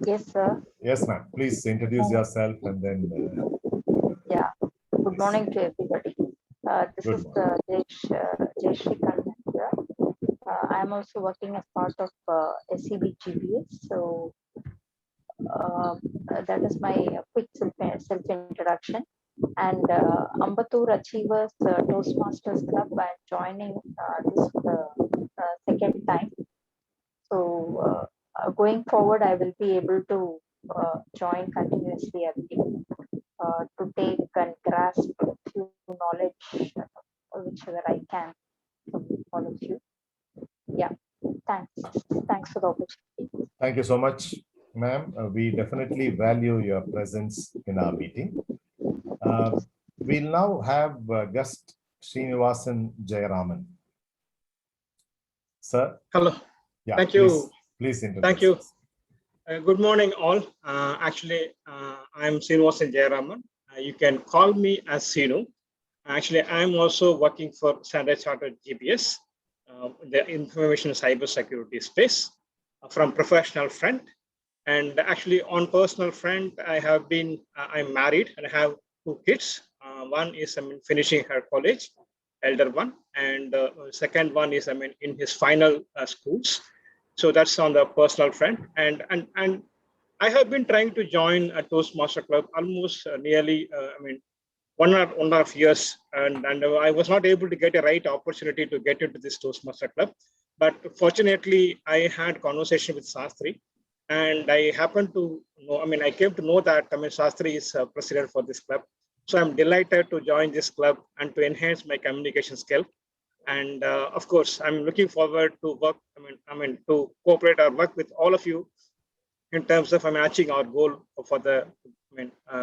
Yes, sir. Yes, ma'am. Please introduce yourself and then. Yeah. Good morning to everybody. This is Jayashri Kannan here. I am also working as part of SEB GBS. So that is my quick self-introduction. And Ambattur Achievers Toastmasters Club, I am joining this second time. So going forward, I will be able to join continuously, I believe, to take and grasp a few knowledge, whichever I can from all of you. Yeah, thanks. Thanks for the opportunity. Thank you so much, ma'am. We definitely value your presence in our meeting. We'll now have guest Srinivasan Jayaraman. Sir. Hello. Yeah, thank you. Please introduce. Thank you. Good morning, all. Actually, I'm Srinivasan Jayaraman. You can call me as Sinu. Actually, I'm also working for Standard Chartered GBS, the information cyber security space, from professional front. And actually, on personal front, I'm married and I have 2 kids. One is finishing her college, elder one, and second one is in his final schools. So that's on the personal front. And I have been trying to join a Toastmaster club almost nearly 1.5 years, and I was not able to get a right opportunity to get into this Toastmaster club. But fortunately, I had conversation with Sastri, and I happened to know, I came to know that Sastri is president for this club. So I'm delighted to join this club and to enhance my communication skill. And of course, I'm looking forward to work, to cooperate or work with all of you in terms of achieving our goal for the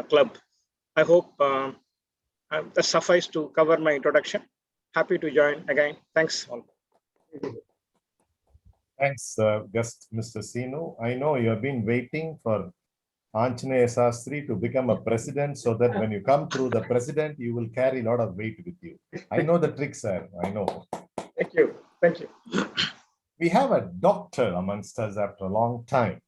club. I hope that suffice to cover my introduction. Happy to join again. Thanks all. Thanks, guest Mr. Sinu. I know you have been waiting for Anjaneyya Sastri to become a president so that when you come through the president, you will carry a lot of weight with you. I know the trick, sir. I know. Thank you. Thank you. We have a doctor amongst us after a long time.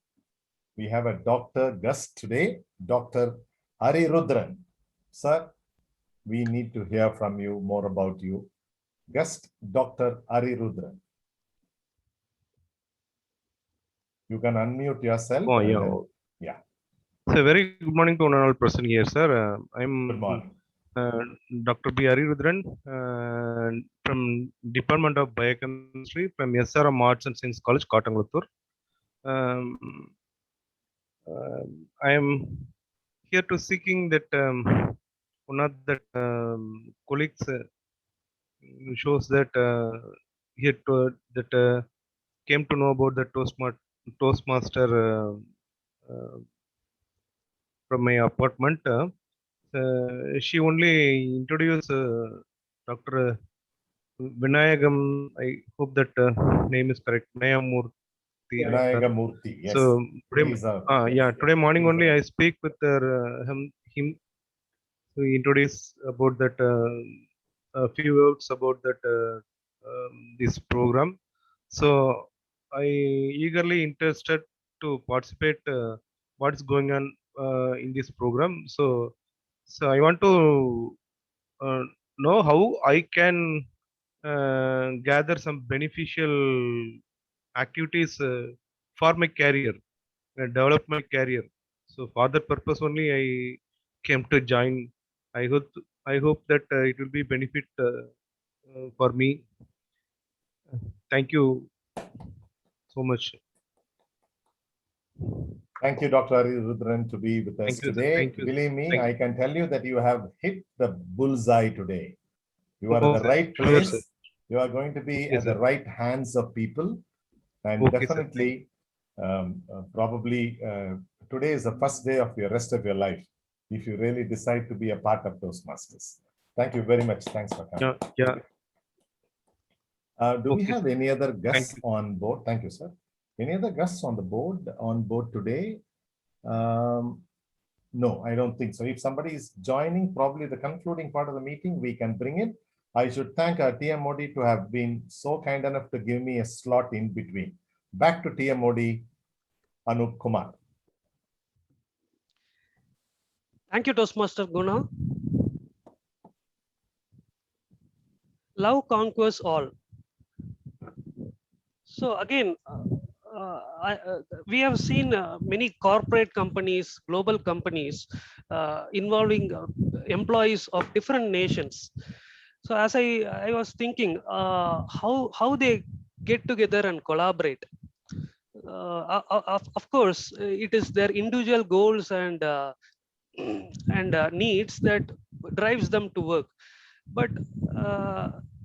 We have a doctor guest today, Dr. Arirudran. Sir, we need to hear from you more about you. Guest Dr. Arirudran. You can unmute yourself. Oh, yeah. Yeah. So very good morning to all present here, sir. I'm Dr. B. Arirudran from Department of Biochemistry from SRM Arts and Science College, Kattangattur. I am here to seeking that one of the colleagues shows that here to, that came to know about the Toastmaster from my apartment. She only introduced Dr. Vinayagam. I hope that name is correct. Vinayamurthy. Vinayagamurthy. Yes. So today, today morning only I speak with him to introduce about that a few words about that this program. So I eagerly interested to participate what's going on in this program. So I want to know how I can gather some beneficial activities for my career, develop my career. So for that purpose only I came to join. I hope that it will be benefit for me. Thank you so much. Thank you, Dr. Arirudran, to be with us today. Believe me, I can tell you that you have hit the bullseye today. You are at the right place. Sure, you are going to be at the right hands of people. And definitely, probably today is the first day of the rest of your life if you really decide to be a part of Toastmasters. Thank you very much. Thanks for coming. Yeah. Do we have any other guests on board? Thank you, sir. Any other guests on board today? No, I don't think so. If somebody is joining, probably the concluding part of the meeting, we can bring it. I should thank our TMOD to have been so kind enough to give me a slot in between. Back to TMOD, Anup Kumar. Thank you, Toastmaster Guna. Love conquers all. So again, we have seen many corporate companies, global companies involving employees of different nations. So as I was thinking, how they get together and collaborate. Of course, it is their individual goals and needs that drives them to work. But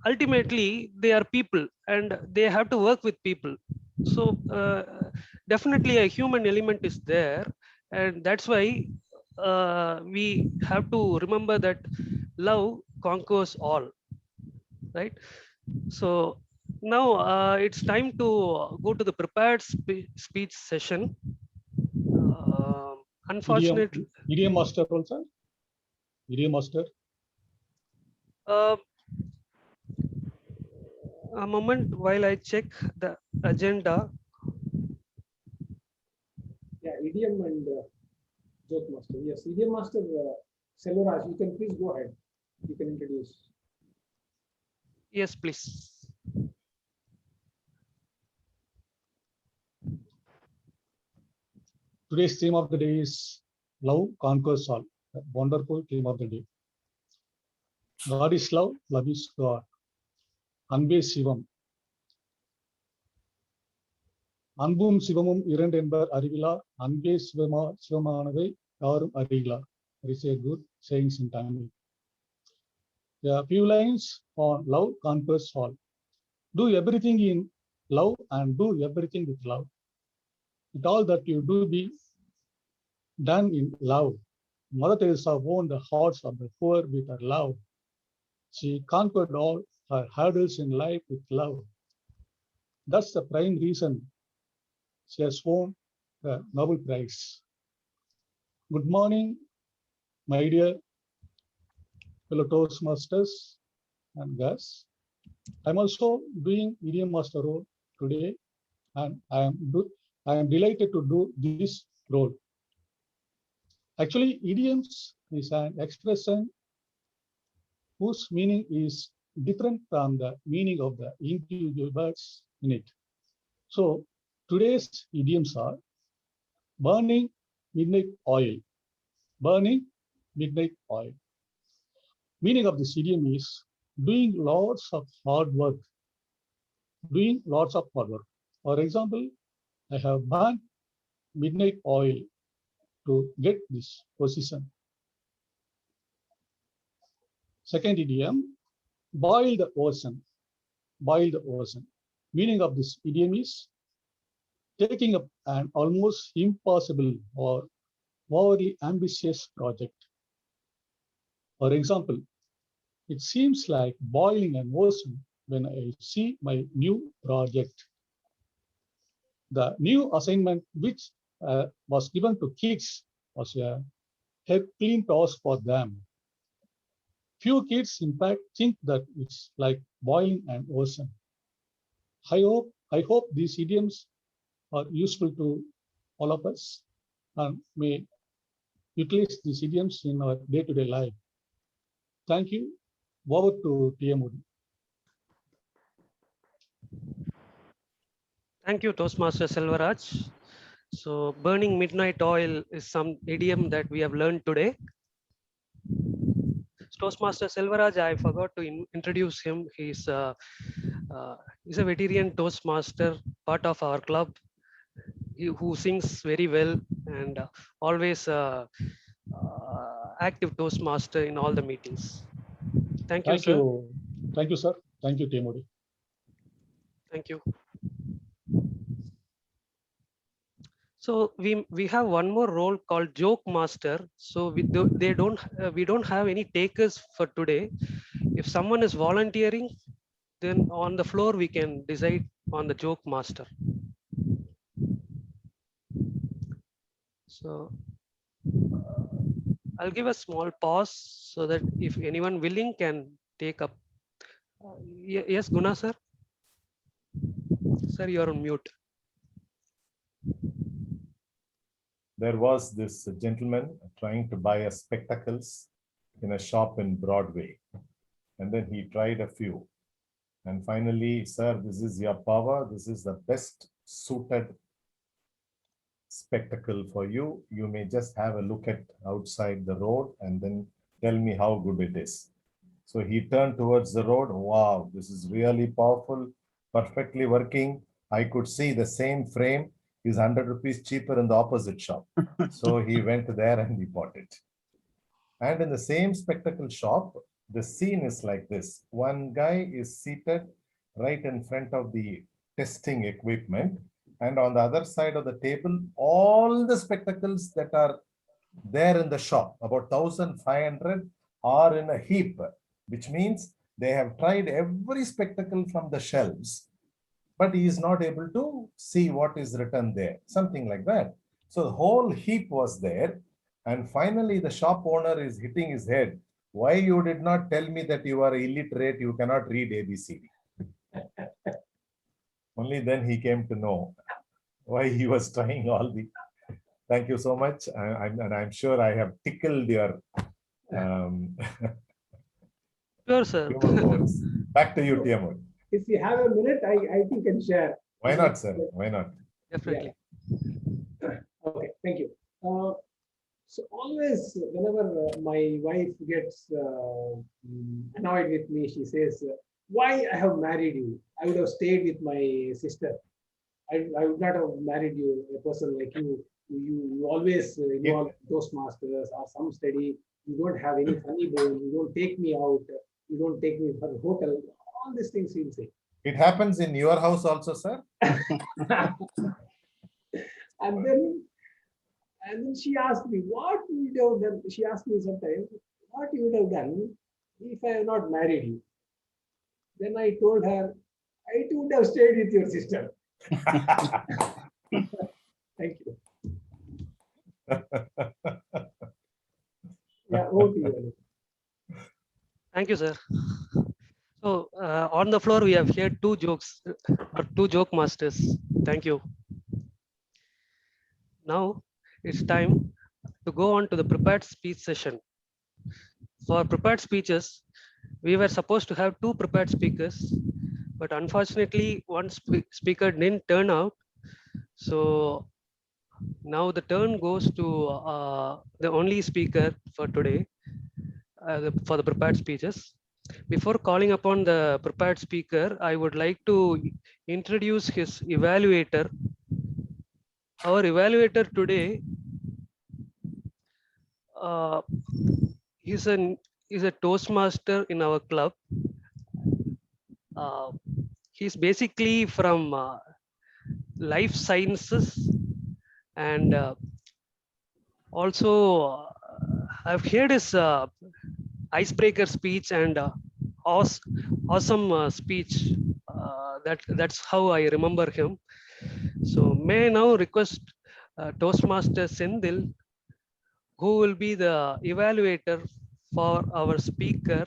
ultimately, they are people and they have to work with people. So definitely a human element is there, and that's why we have to remember that love conquers all, right? So now it's time to go to the prepared speech session. Unfortunately, Idiom master also. Idiom master. A moment while I check the agenda. Yeah, idiom and joke master. Yes, idiom master Selvaraj, you can please go ahead. You can introduce. Yes, please. Today's theme of the day is love conquers all. A wonderful theme of the day. God is love, love is God. Anbe Sivam. Anbum Sivamum இரண்டு என்பர் அறிவிலார் அன்பே சிவமானதை யாரும் அறிவிலார். There is a good sayings in Tamil. There are few lines on love conquers all. Do everything in love and do everything with love. With all that you do be done in love. Mother Teresa won the hearts of the poor with her love. She conquered all her hurdles in life with love. That's the prime reason she has won the Nobel Prize. Good morning, my dear fellow Toastmasters and guests. I'm also doing idiom master role today, and I am delighted to do this role. Actually, idioms is an expression whose meaning is different from the meaning of the individual words in it. So today's idioms are burning midnight oil. Burning midnight oil. Meaning of this idiom is doing lots of hard work. Doing lots of hard work. For example, I have burned midnight oil to get this position. Second idiom, boil the ocean. Boil the ocean. Meaning of this idiom is taking up an almost impossible or overly ambitious project. For example, it seems like boiling an ocean when I see my new project. The new assignment which was given to kids was a Herculean task for them. Few kids, in fact, think that it's like boiling an ocean. I hope these idioms are useful to all of us and may utilize these idioms in our day-to-day life. Thank you. Over to TMOD. Thank you, Toastmaster Selvaraj. So burning midnight oil is some idiom that we have learned today. Toastmaster Selvaraj, I forgot to introduce him. He's a veteran Toastmaster, part of our club, who sings very well and always active Toastmaster in all the meetings. Thank you, sir. Thank you, sir. Thank you, TMOD. Thank you. So we have one more role called joke master. So we don't have any takers for today. If someone is volunteering, then on the floor we can decide on the joke master. So I'll give a small pause so that if anyone willing can take up. Yes, Guna sir. Sir, you are on mute. there was this gentleman trying to buy a spectacles in a shop in Broadway. And then he tried a few. And finally, sir, this is your power. This is the best suited spectacle for you. You may just have a look at outside the road and then tell me how good it is. So he turned towards the road. Wow, this is really powerful, perfectly working. I could see the same frame is 100 rupees cheaper in the opposite shop. So he went there and he bought it. And in the same spectacle shop, the scene is like this. One guy is seated right in front of the testing equipment. And on the other side of the table, all the spectacles that are there in the shop, about 1,500, are in a heap, which means they have tried every spectacle from the shelves, but he is not able to see what is written there, something like that. So the whole heap was there. And finally, the shop owner is hitting his head. Why you did not tell me that you are illiterate, you cannot read ABCD? Only then he came to know why he was trying all the. Thank you so much. And I'm sure I have tickled your Sure, sir. Back to you, Tiamu. If you have a minute, I think can share. Why not, sir? Why not? Definitely. Yeah. Okay, thank you. So always, whenever my wife gets annoyed with me, she says, "Why I have married you? I would have stayed with my sister. I would not have married you, a person like you. You always involve Toastmasters or some study. You don't have any funny bone. You don't take me out. You don't take me for the hotel. All these things she'll say." It happens in your house also, sir? And then she asked me, what you would have done? She asked me sometimes, what you would have done if I have not married you? Then I told her, I too would have stayed with your sister. Thank you. Yeah, over to you. Thank you, sir. So on the floor, we have here two jokes, or two joke masters. Thank you. Now it's time to go on to the prepared speech session. For prepared speeches, we were supposed to have two prepared speakers, but unfortunately, one speaker didn't turn out. So now the turn goes to the only speaker for today, for the prepared speeches. Before calling upon the prepared speaker, I would like to introduce his evaluator. Our evaluator today is a Toastmaster in our club. He's basically from life sciences, and also I've heard his icebreaker speech and awesome speech. That's how I remember him. So may I now request Toastmaster Sendil, who will be the evaluator for our speaker,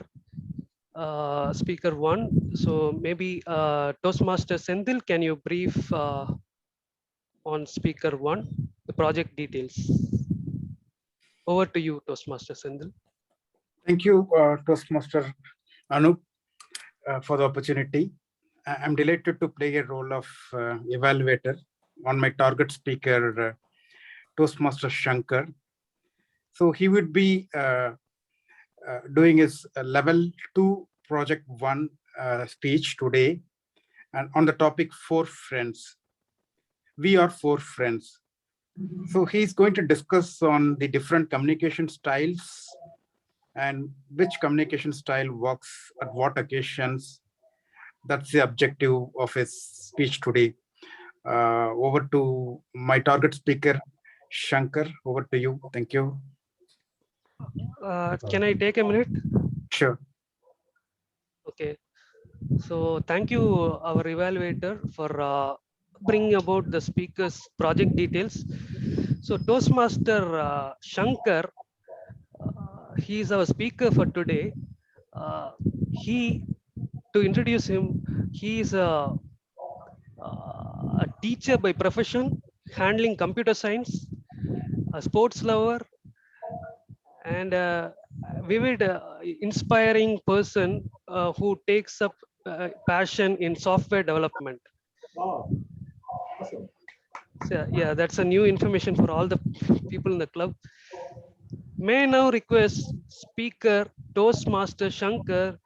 speaker one. So maybe Toastmaster Sendil, can you brief on speaker one, the project details? Over to you, Toastmaster Sendil. Thank you, Toastmaster Anup, for the opportunity. I'm delighted to play a role of evaluator on my target speaker, Toastmaster Shankar. So he would be doing his level 2 project 1 speech today, and on the topic 4 friends. We are 4 friends. So he's going to discuss on the different communication styles and which communication style works at what occasions. That's the objective of his speech today. Over to my target speaker, Shankar. Over to you. Thank you. Can I take a minute? Sure. Okay. So thank you, our evaluator, for bringing about the speaker's project details. So Toastmaster Shankar, he is our speaker for today. To introduce him, he is a teacher by profession, handling computer science, a sports lover, and a vivid, inspiring person who takes up passion in software development. Wow. Awesome. So, yeah, that's a new information for all the people in the club. May I now request speaker Toastmaster Shankar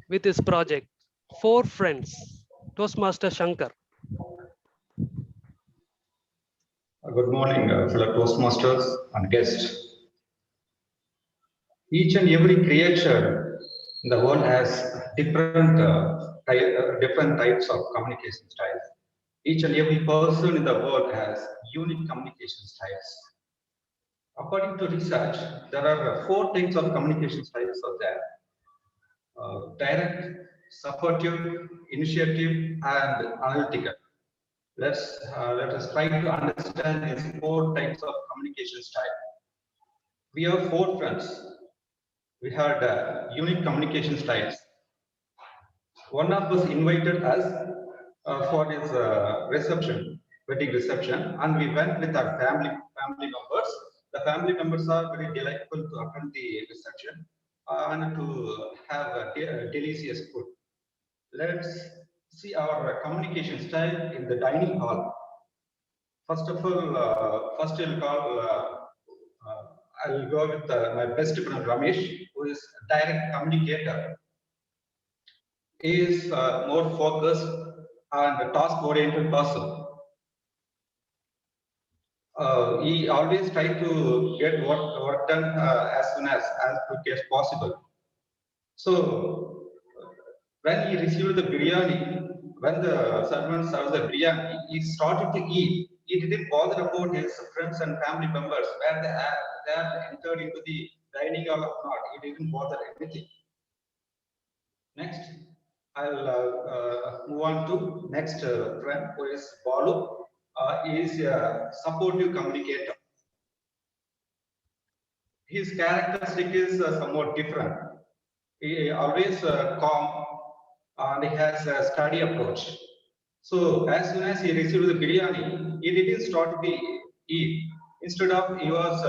with his project, Four Friends. Toastmaster Shankar. Good morning, fellow Toastmasters and guests. Each and every creature in the world has different types of communication styles. Each and every person in the world has unique communication styles. According to research, there are 4 types of communication styles out there. Direct, supportive, initiative, and analytical. Let us try to understand these 4 types of communication style. We have 4 friends. We had unique communication styles. One of us invited us for his wedding reception, and we went with our family members. The family members are very delightful to attend the reception and to have delicious food. Let's see our communication style in the dining hall. First of all, I'll go with my best friend Ramesh, who is a direct communicator. He is more focused and task-oriented person. He always tries to get work done as quick as possible. So when he received the biryani, when the servant serves the biryani, he started to eat. He didn't bother about his friends and family members, where they are entered into the dining hall or not. He didn't bother anything. Next, I'll move on to next friend, who is Balu. He is a supportive communicator. His characteristic is somewhat different. He always calm, and he has a steady approach. So as soon as he received the biryani, he didn't start to eat. Instead of, he was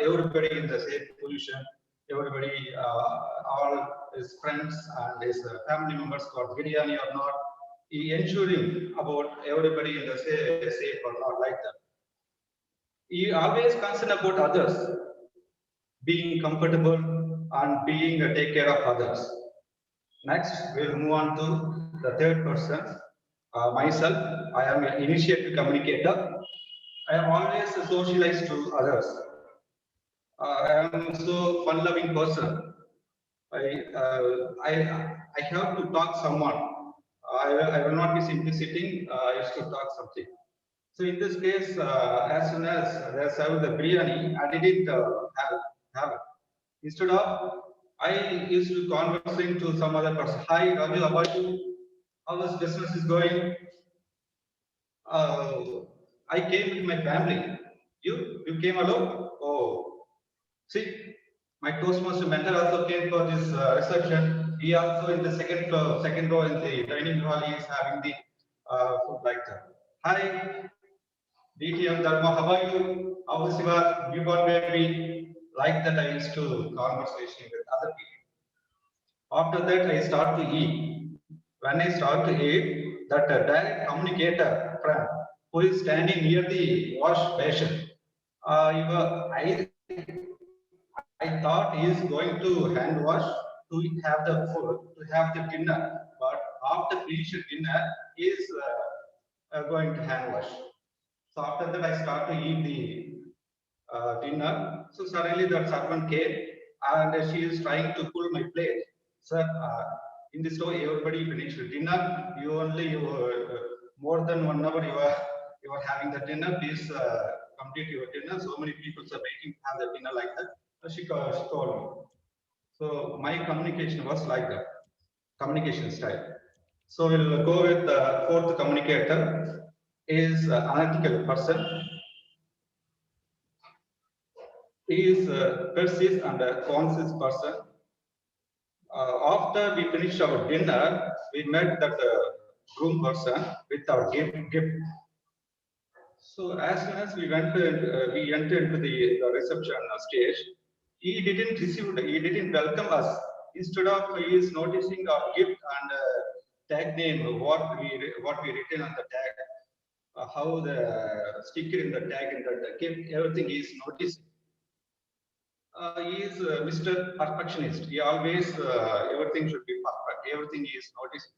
everybody in the same position, everybody, all his friends and his family members got biryani or not. He ensuring about everybody in the safe or not, like that. He always concerned about others, being comfortable and being take care of others. Next, we'll move on to the third person. Myself, I am an initiative communicator. I am always socialized to others. I am so fun-loving person. I have to talk someone. I will not be simply sitting. I used to talk something. So in this case, as soon as they served the biryani, I didn't have it. Instead of, I used to conversing to some other person. Hi, Raju, how are you? How is business is going? I came with my family. You came alone? Oh, see, my Toastmaster mentor also came for this reception. He also in the second row in the dining hall. He is having the food like that. Hi, DTM Dharma, how are you? How is your newborn baby? Like that, I used to conversation with other people. After that, I start to eat. When I start to eat, that direct communicator friend who is standing near the wash basin, I thought he is going to hand wash to have the food, to have the dinner. But after finishing dinner, he is going to hand wash. So after that, I start to eat the dinner. So suddenly the servant came and she is trying to pull my plate. Sir, in this way, everybody finished dinner. You more than 1 hour you are having the dinner. Please complete your dinner. So many people are waiting to have the dinner like that. She told me. So my communication was like that, communication style. So we'll go with the fourth communicator is analytical person. He is a precise and a conscious person. After we finished our dinner, we met that groom person with our gift. So as soon as we entered into the reception stage, he didn't welcome us. Instead of he is noticing our gift and tag name, what we written on the tag, how the sticker in the tag and the gift, everything is noticing. He is Mr. Perfectionist. He always everything should be perfect. Everything he is noticing.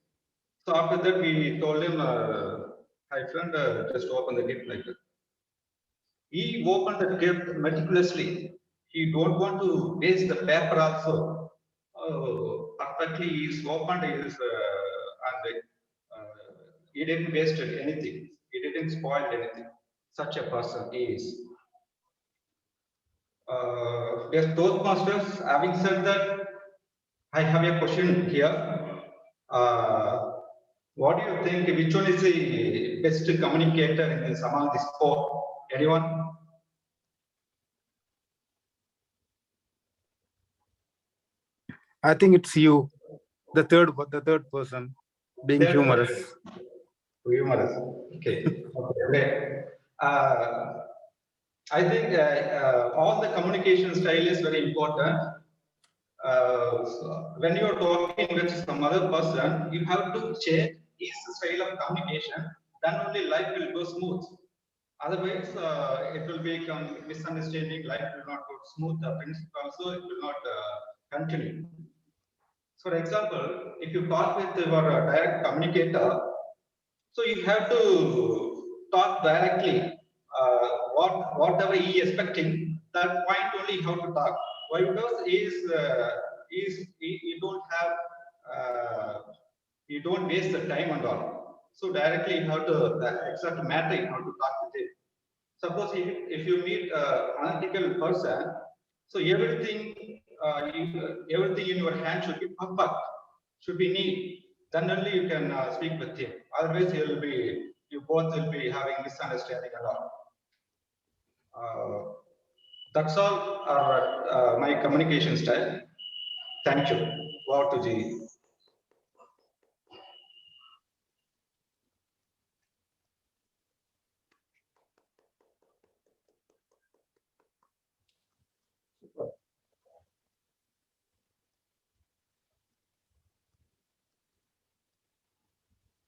So after that, we told him, "Hi friend, just open the gift like that." He opened the gift meticulously. He don't want to waste the paper also. Perfectly, he's opened his and he didn't waste anything. He didn't spoil anything. Such a person he is. Yes, Toastmasters. Having said that, I have a question here. What do you think? Which one is the best communicator in this among this four? Anyone? I think it's you, the third person, being Third humorous. person. Humorous. Okay. Okay. I think all the communication style is very important. So when you are talking with some other person, you have to check his style of communication. Then only life will go smooth. Otherwise, it will become misunderstanding. Life will not go smooth. The friendship also it will not continue. So, for example, if you talk with your direct communicator, so you have to talk directly. Whatever he is expecting, that point only you have to talk. Why? Because he don't have you don't waste the time and all. So directly you have to the exact matter you have to talk with him. Suppose if you meet unethical person, so everything in your hand should be perfect, should be neat. Then only you can speak with him. Otherwise, you both will be having misunderstanding and all. That's all my communication style. Thank you. Over to G.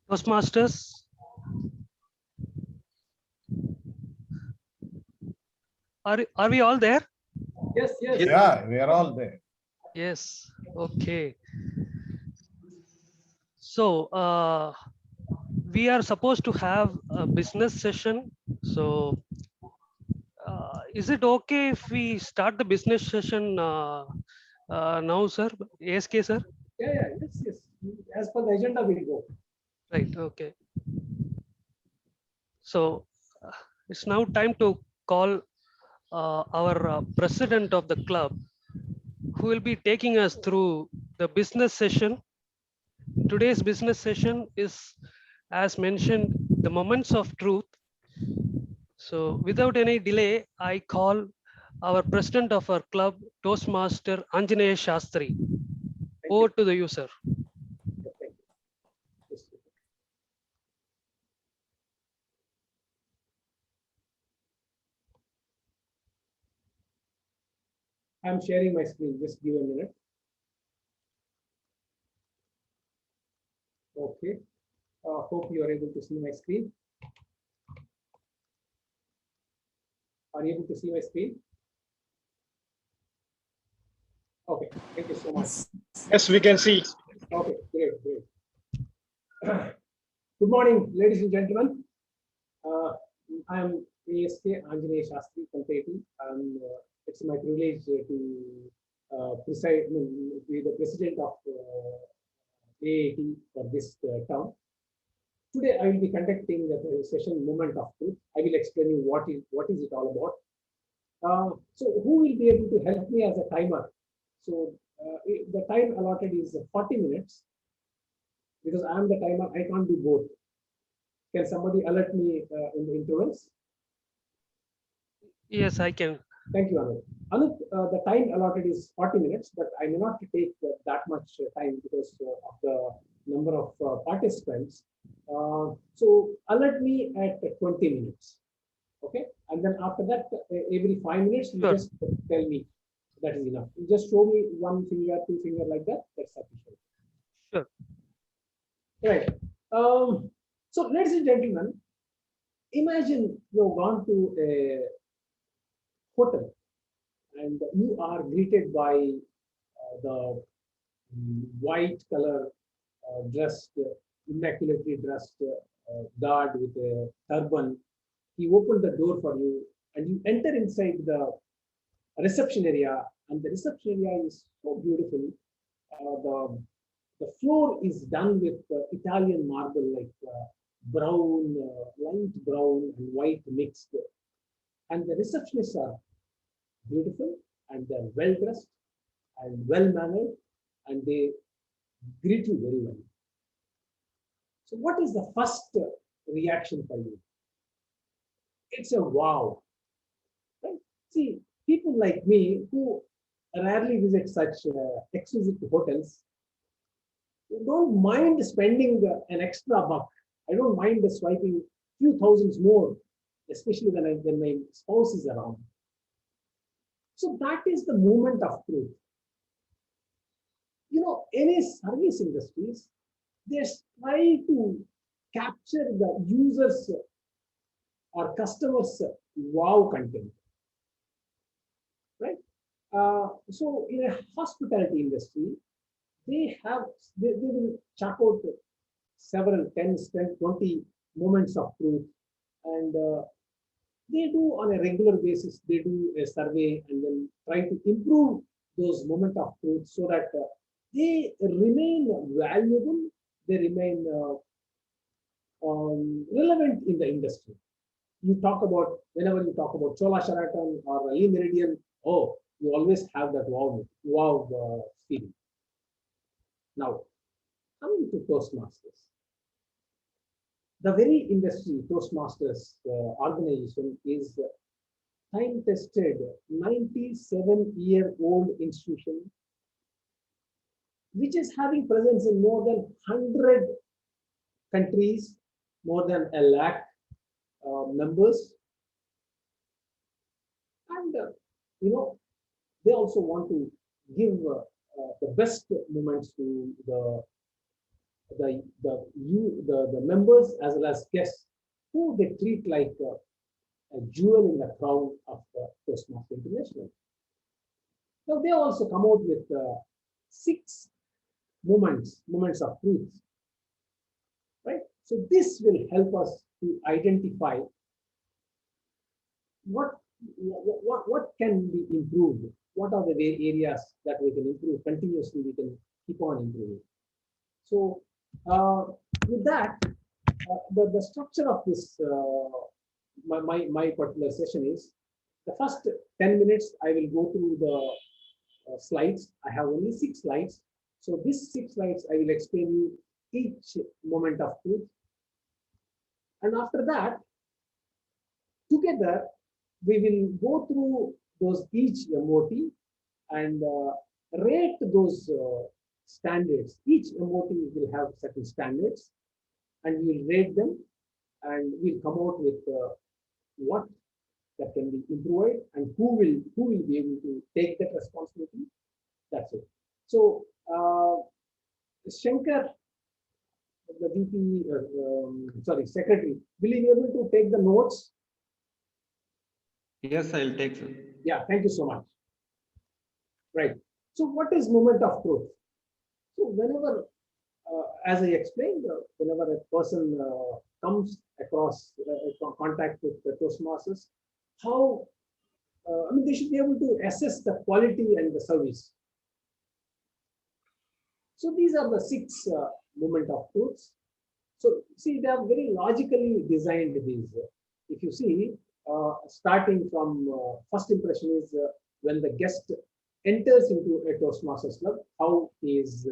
Toastmasters, are we all there? Yes, yes. Yeah, we are all there. Yes. Okay. So we are supposed to have a business session. So is it okay if we start the business session now, sir? ASK, sir? Yeah, yes, yes. As per the agenda, we'll go. Right. Okay. So it's now time to call our president of the club, who will be taking us through the business session. Today's business session is, as mentioned, the moments of truth. So without any delay, I call our president of our club, Toastmaster Anjaneya Shastri. Over to the user. Thank you. I'm sharing my screen. Just give a minute. Okay. Hope you are able to see my screen. Are you able to see my screen? Okay. Thank you so much. Yes, we can see. Okay. Great. Good morning, ladies and gentlemen. I'm ASK Anjaneya Shastri Kanpeti. It's my privilege to preside, be the president of AAT for this term. Today, I will be conducting the session Moment of Truth. I will explain you what is it all about. So, who will be able to help me as a timer? So, the time allotted is 40 minutes. Because I am the timer, I can't do both. Can somebody alert me in the intervals? Yes, I can. Thank you, Anup. Anup, the time allotted is 40 minutes, but I may not take that much time because of the number of participants. So alert me at 20 minutes. Okay, and then after that, every 5 minutes, you Sure. just tell me that is enough. You just show me one finger, two finger like that. That's sufficient. Sure. Right. So, ladies and gentlemen, imagine you've gone to a hotel and you are greeted by the white color dressed, immaculately dressed guard with a turban. He opened the door for you and you enter inside the reception area, and the reception area is so beautiful. The floor is done with Italian marble, like brown, light brown and white mixed. And the receptionists are beautiful and they're well dressed and well mannered and they greet you very well. So, what is the first reaction for you? It's a wow. Right? See, people like me who rarely visit such exquisite hotels don't mind spending an extra buck. I don't mind swiping few thousands more, especially when my spouse is around. So that is the moment of truth. You know, any service industries, they try to capture the users or customers' wow content, right? So in a hospitality industry, they will chalk out several 10, 20 moments of truth, and they do on a regular basis. They do a survey and then try to improve those moments of truth so that they remain valuable. They remain relevant in the industry. You talk about, whenever you talk about Chola Sheraton or Lee Meridian, oh, you always have that wow feeling. Now, coming to Toastmasters, the very industry, Toastmasters organization is time-tested, 97-year-old institution, which is having presence in more than 100 countries, more than 1 lakh members. And, they also want to give the best moments to the members as well as guests, who they treat like a jewel in the crown of Toastmasters International. Now they also come out with 6 moments of truth, right? So this will help us to identify what can be improved, what are the areas that we can improve continuously, we can keep on improving. So with that, the structure of this my particular session is, the first 10 minutes I will go through the slides. I have only 6 slides. So these 6 slides I will explain you each moment of truth. And after that, together we will go through those each MOT and rate those standards. Each MOT will have certain standards and we will rate them and we'll come out with what that can be improved and who will be able to take that responsibility. That's it. So Shankar, the VP, Secretary, will you be able to take the notes? Yes, I'll take, sir. Yeah, thank you so much. Right. So what is moment of truth? So whenever, as I explained, whenever a person comes across contact with the Toastmasters, how, they should be able to assess the quality and the service. So these are the 6 moment of truths. So see, they are very logically designed these. If you see, starting from first impression is when the guest enters into a Toastmasters club, how he is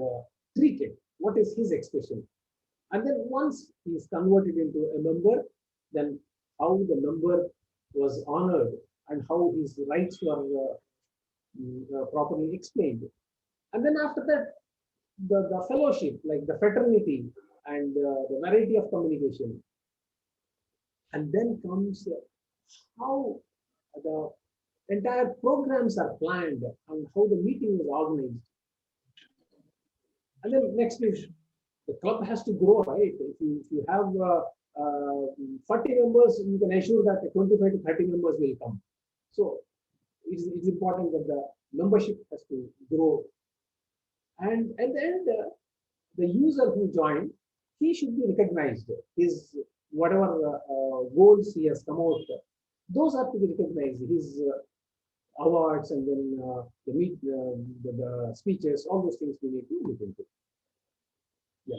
treated, what is his expression. And then once he is converted into a member, then how the member was honored and how his rights were properly explained. And then after that, the fellowship, like the fraternity and the variety of communication. And then comes how the entire programs are planned and how the meeting is organized. And then next is the club has to grow, right? If you have 40 members, you can assure that 25 to 30 members will come. So it's important that the membership has to grow. And at the end, the user who joined, he should be recognized. His whatever goals he has come out, those are to be recognized. His awards and then the speeches, all those things we need to look into. Yeah.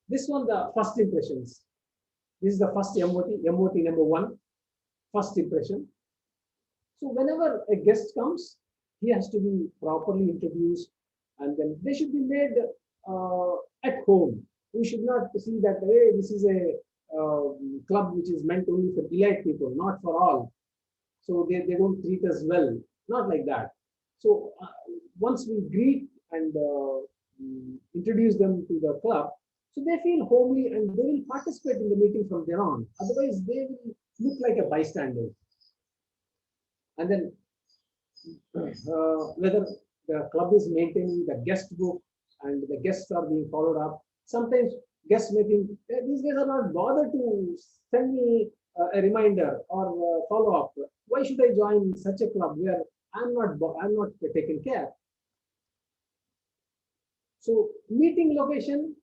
This one, the first impressions. This is the first MOT number 1, first impression. So whenever a guest comes, he has to be properly introduced, and then they should be made at home. We should not see that, hey, this is a club which is meant only for elite people, not for all. So they don't treat us well, not like that. So once we greet and introduce them to the club, so they feel homely and they will participate in the meeting from there on. Otherwise, they will look like a bystander. And then whether the club is maintaining the guest book and the guests are being followed up. Sometimes guests may think, these guys are not bothered to send me a reminder or follow up. Why should I join such a club where I'm not taken care? So meeting location,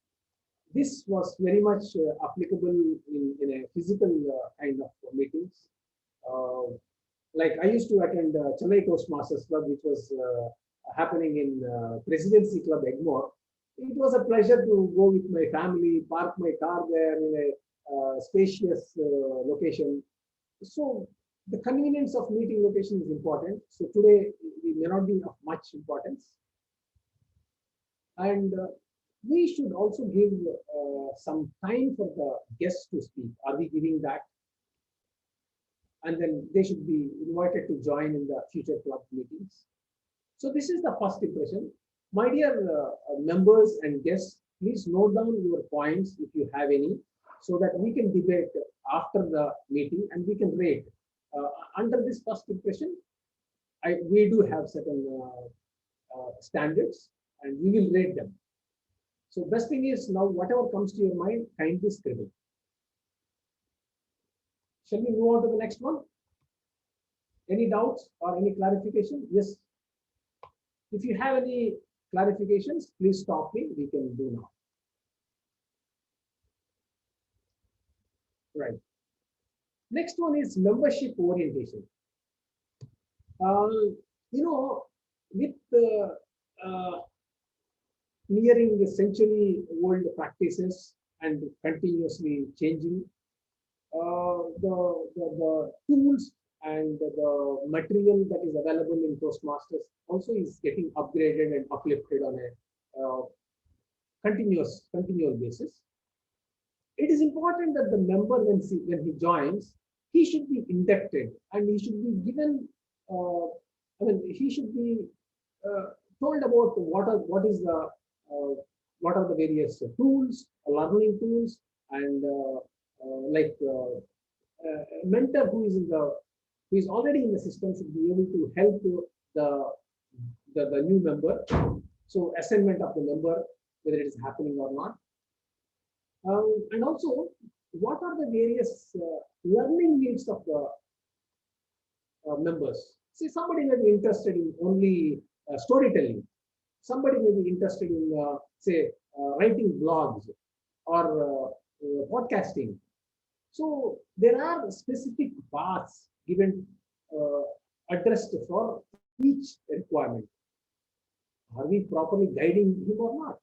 this was very much applicable in a physical kind of meetings. Like I used to attend Chennai Toastmasters Club, which was happening in Presidency Club, Egmore. It was a pleasure to go with my family, park my car there in a spacious location. So the convenience of meeting location is important. So today it may not be of much importance. And we should also give some time for the guests to speak. Are we giving that? And then they should be invited to join in the future club meetings. So this is the first impression. My dear members and guests, please note down your points if you have any, so that we can debate after the meeting and we can rate. Under this first impression, we do have certain standards and we will rate them. So best thing is now whatever comes to your mind, kindly scribble. Shall we move on to the next one? Any doubts or any clarification? Yes. If you have any clarifications, please stop me. We can do now. Right. Next one is membership orientation. With nearing the century-old practices and continuously changing, the tools and the material that is available in Toastmasters also is getting upgraded and uplifted on a continual basis. It is important that the member, when he joins, he should be inducted and he should be given. He should be told about what are the various tools, learning tools, and a mentor who is already in the system should be able to help the new member. So assignment of the member, whether it is happening or not. And also, what are the various learning needs of the members? See, somebody may be interested in only storytelling. Somebody may be interested in, writing blogs or podcasting. So there are specific paths given, addressed for each requirement. Are we properly guiding him or not?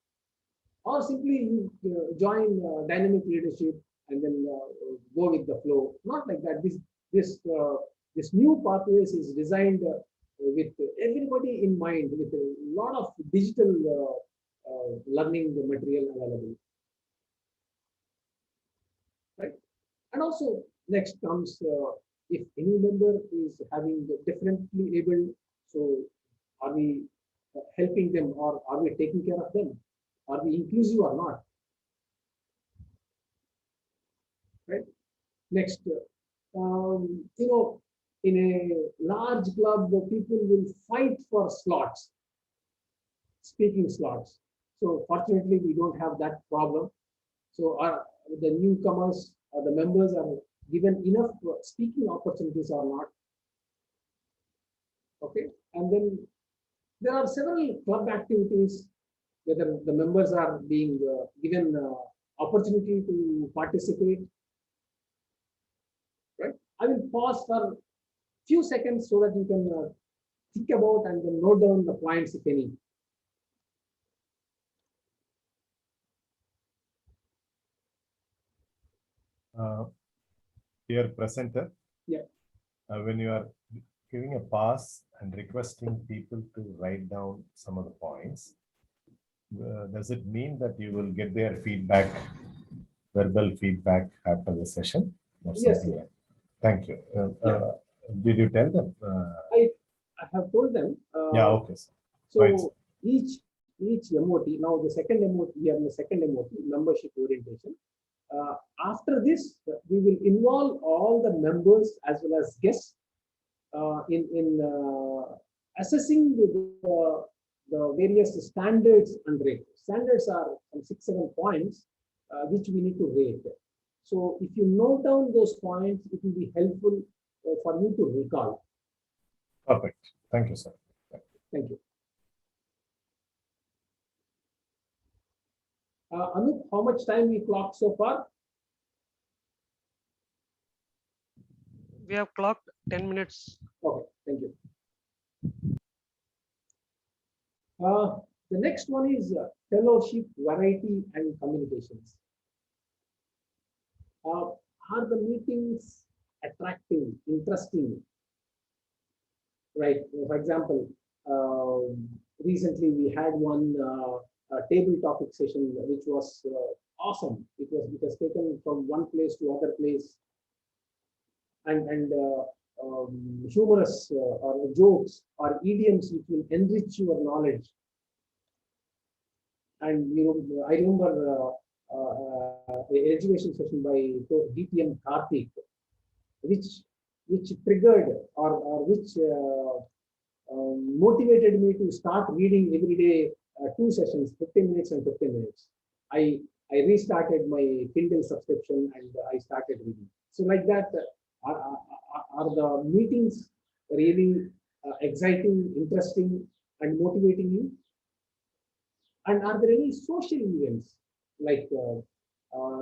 Or simply you join dynamic leadership and then go with the flow? Not like that. This new pathways is designed with everybody in mind, with a lot of digital learning material available. Right? And also next comes if any member is having differently able, so are we helping them or are we taking care of them? Are we inclusive or not? Right? Next, in a large club, the people will fight for slots, speaking slots. So fortunately, we don't have that problem. So the newcomers or the members are given enough speaking opportunities or not. Okay, and then there are several club activities whether the members are being given opportunity to participate. Right, I will pause for few seconds so that you can think about and then note down the points if any. Dear presenter, yeah, when you are giving a pass and requesting people to write down some of the points, does it mean that you will get their feedback, verbal feedback after the session? Or yes. like? Thank you. Yeah. Did you tell them? I have told them. Yeah, okay. So right. each MOT, now the second MOT, we are in the second MOT, membership orientation. After this, we will involve all the members as well as guests in assessing the various standards and rates. Standards are some 6-7 points which we need to rate. So if you note down those points, it will be helpful for you to recall. Perfect. Thank you, sir. Thank you. Anup, how much time we clocked so far? We have clocked 10 minutes. Okay, thank you. The next one is fellowship, variety, and communications. Are the meetings attractive, interesting? Right. For example, recently we had one table topic session which was awesome. It was taken from one place to other place, and humorous or jokes or idioms which will enrich your knowledge. And I remember the education session by DTM Karthik, which triggered or which motivated me to start reading every day 2 sessions, 15 minutes and 15 minutes. I restarted my Kindle subscription and I started reading. So like that, are the meetings really exciting, interesting, and motivating you? And are there any social events like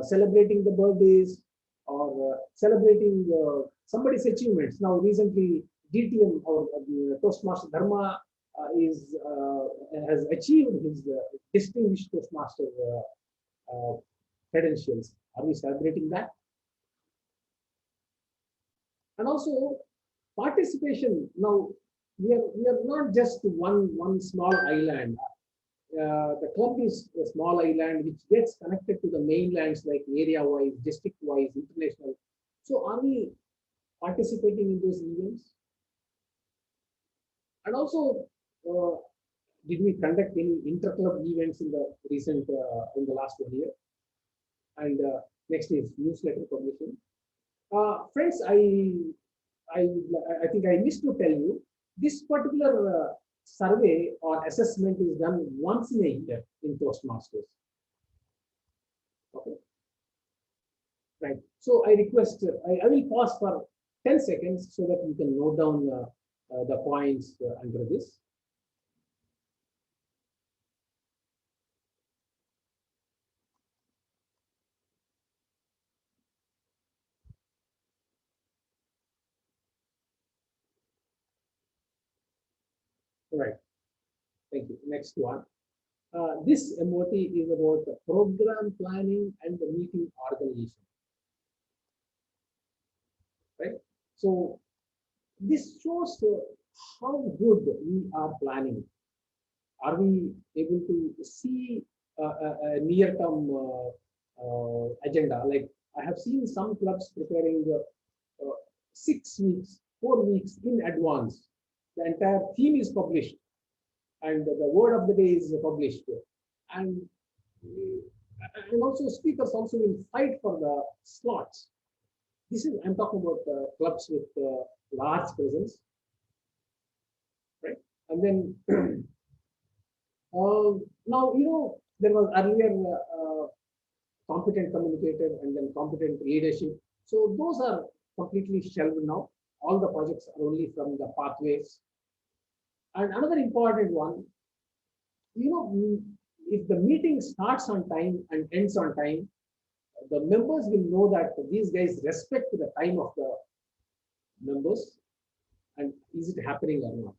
celebrating the birthdays or celebrating somebody's achievements? Now, recently, DTM or Toastmaster Dharma has achieved his distinguished Toastmaster credentials. Are we celebrating that? And also participation. Now, we are not just one small island. The club is a small island which gets connected to the mainlands like area-wise, district-wise, international. So are we participating in those events? And also, did we conduct any inter-club events in the recent, in the last 1 year? And next is newsletter publishing. Friends, I think I missed to tell you, this particular survey or assessment is done once in a year in Toastmasters. Okay. Right. So I request, I will pause for 10 seconds so that you can note down the points under this. Right. Thank you. Next one. This MOT is about the program planning and the meeting organization. Right. So this shows how good we are planning. Are we able to see a near-term agenda? Like I have seen some clubs preparing 6 weeks, 4 weeks in advance. The entire theme is published, and the word of the day is published, and also speakers also will fight for the slots. I'm talking about clubs with large presence, right? And then now, there was earlier competent communicator and then competent leadership. So those are completely shelved now. All the projects are only from the pathways. And another important one, if the meeting starts on time and ends on time, the members will know that these guys respect the time of the members and is it happening or not.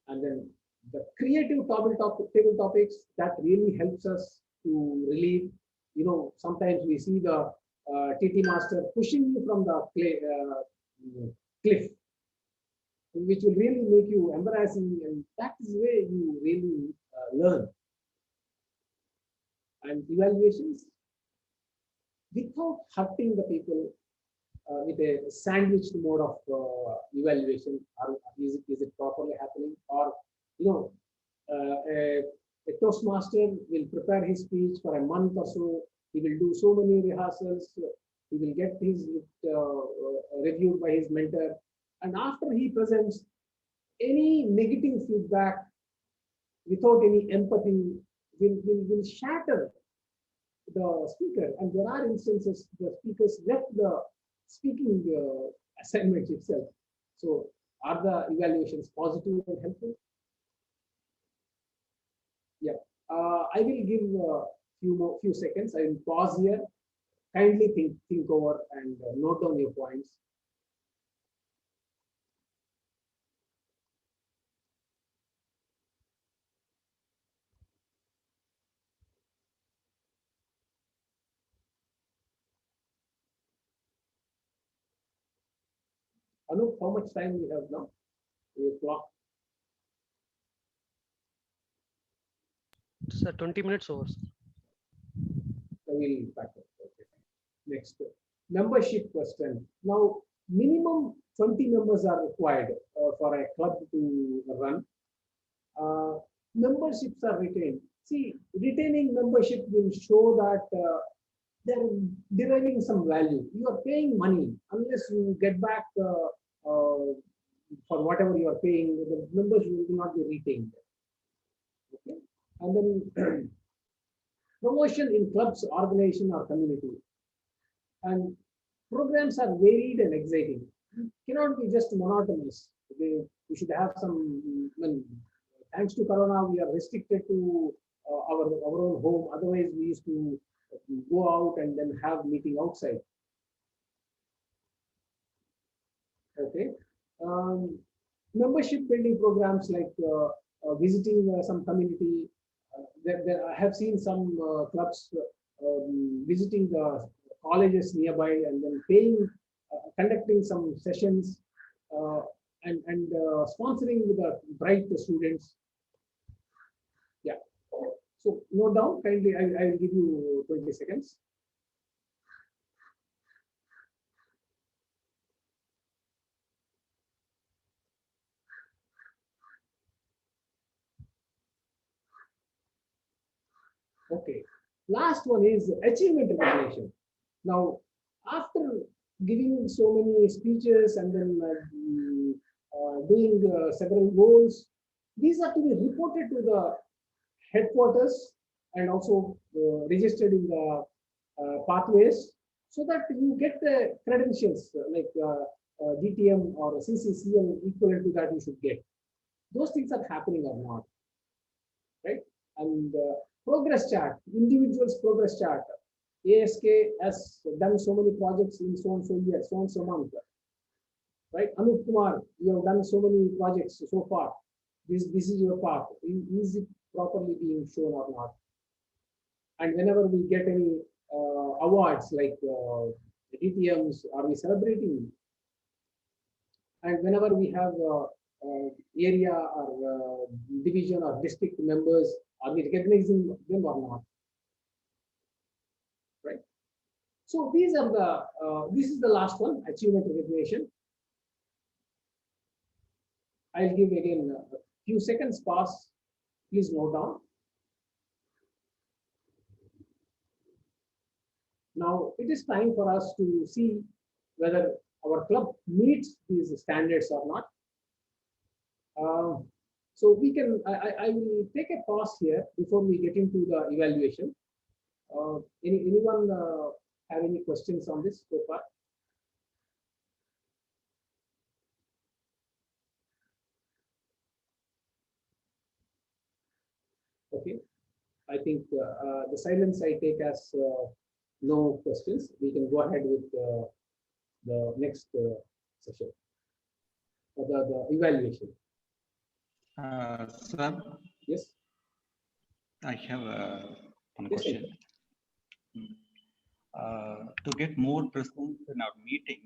And then the creative table topics, that really helps us to relieve. Sometimes we see the TT master pushing you from the cliff, which will really make you embarrassing, and that is where you really learn. And evaluations, without hurting the people, with a sandwiched mode of evaluation, is it properly happening? Or a Toastmaster will prepare his speech for a month or so. He will do so many rehearsals. He will get his reviewed by his mentor, and after he presents, any negative feedback without any empathy will shatter the speaker. And there are instances the speakers left the speaking assignment itself. So are the evaluations positive and helpful? Yeah, I will give a few seconds. I will pause here. Kindly think over and note down your points. Anup, how much time we have now? Your clock. It's 20 minutes over. I will back up. Okay. Next, membership question. Now, minimum 20 members are required for a club to run. Memberships are retained. See, retaining membership will show that they're deriving some value. You are paying money. Unless you get back for whatever you are paying, the members will not be retained. Okay. And then promotion in clubs, organization, or community. And programs are varied and exciting. Cannot be just monotonous. We should have some. Thanks to Corona, we are restricted to our own home. Otherwise, we used to go out and then have meeting outside. Okay. Membership building programs like visiting some community. I have seen some clubs visiting the colleges nearby and then paying, conducting some sessions and sponsoring the bright students. Yeah. So note down, kindly, I will give you 20 seconds. Okay. Last one is achievement recognition. Now, after giving so many speeches and then doing several goals, these are to be reported to the headquarters and also registered in the pathways, so that you get the credentials like DTM or CCCL equivalent to that you should get. Those things are happening or not, right? And progress chart, individuals progress chart. ASK has done so many projects in so and so year, so and so month, right? Anup Kumar, you have done so many projects so far. This is your path. Is it properly being shown or not? And whenever we get any awards like DTMs, are we celebrating? And whenever we have area or division or district members, are we recognizing them or not? Right. So these are the. This is the last one, achievement recognition. I'll give again a few seconds pass. Please note down. Now it is time for us to see whether our club meets these standards or not. So we can, I will take a pause here before we get into the evaluation. Anyone have any questions on this so far? Okay, I think the silence I take as no questions. We can go ahead with the next session, the evaluation. Sir, Yes. I have one Yes, question. To get more presence in our meeting,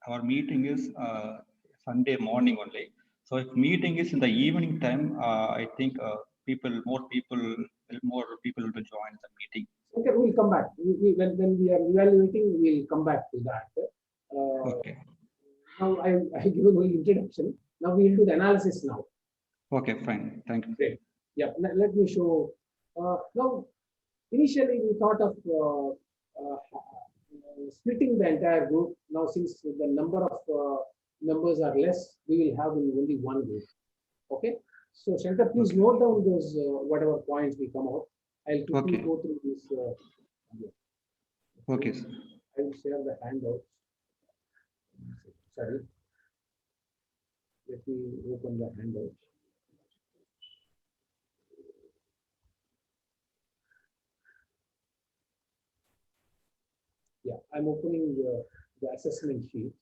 our meeting is Sunday morning only. So if meeting is in the evening time, I think more people will join the meeting. Okay, we'll come back. When we are evaluating, we'll come back to that. Okay. Now I given only introduction. Now we'll do the analysis now. Okay, fine. Thank you. Great. Yeah, let me show. Now, initially we thought of splitting the entire group. Now, since the number of members are less, we will have only one group. Okay. So, Shankar, please note down those whatever points we come out. I'll quickly go through this. Okay, sir. I will share the handout. Sorry. Let me open the handout. Yeah, I'm opening the assessment sheet.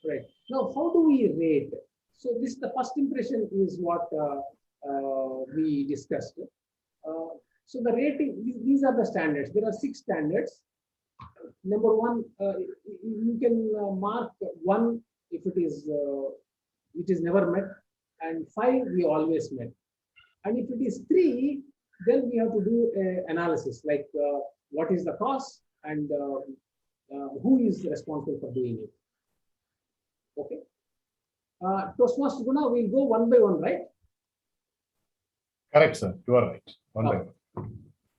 Right. Now, how do we rate? So this, the first impression is what we discussed. So the rating, these are the standards. There are 6 standards. Number 1, you can mark 1 if it is never met, and 5 we always met. And if it is 3, then we have to do an analysis like what is the cost and who is responsible for doing it. Okay. Toastmaster Guna, we'll go one by one, right? Correct, sir. You are right. One by one.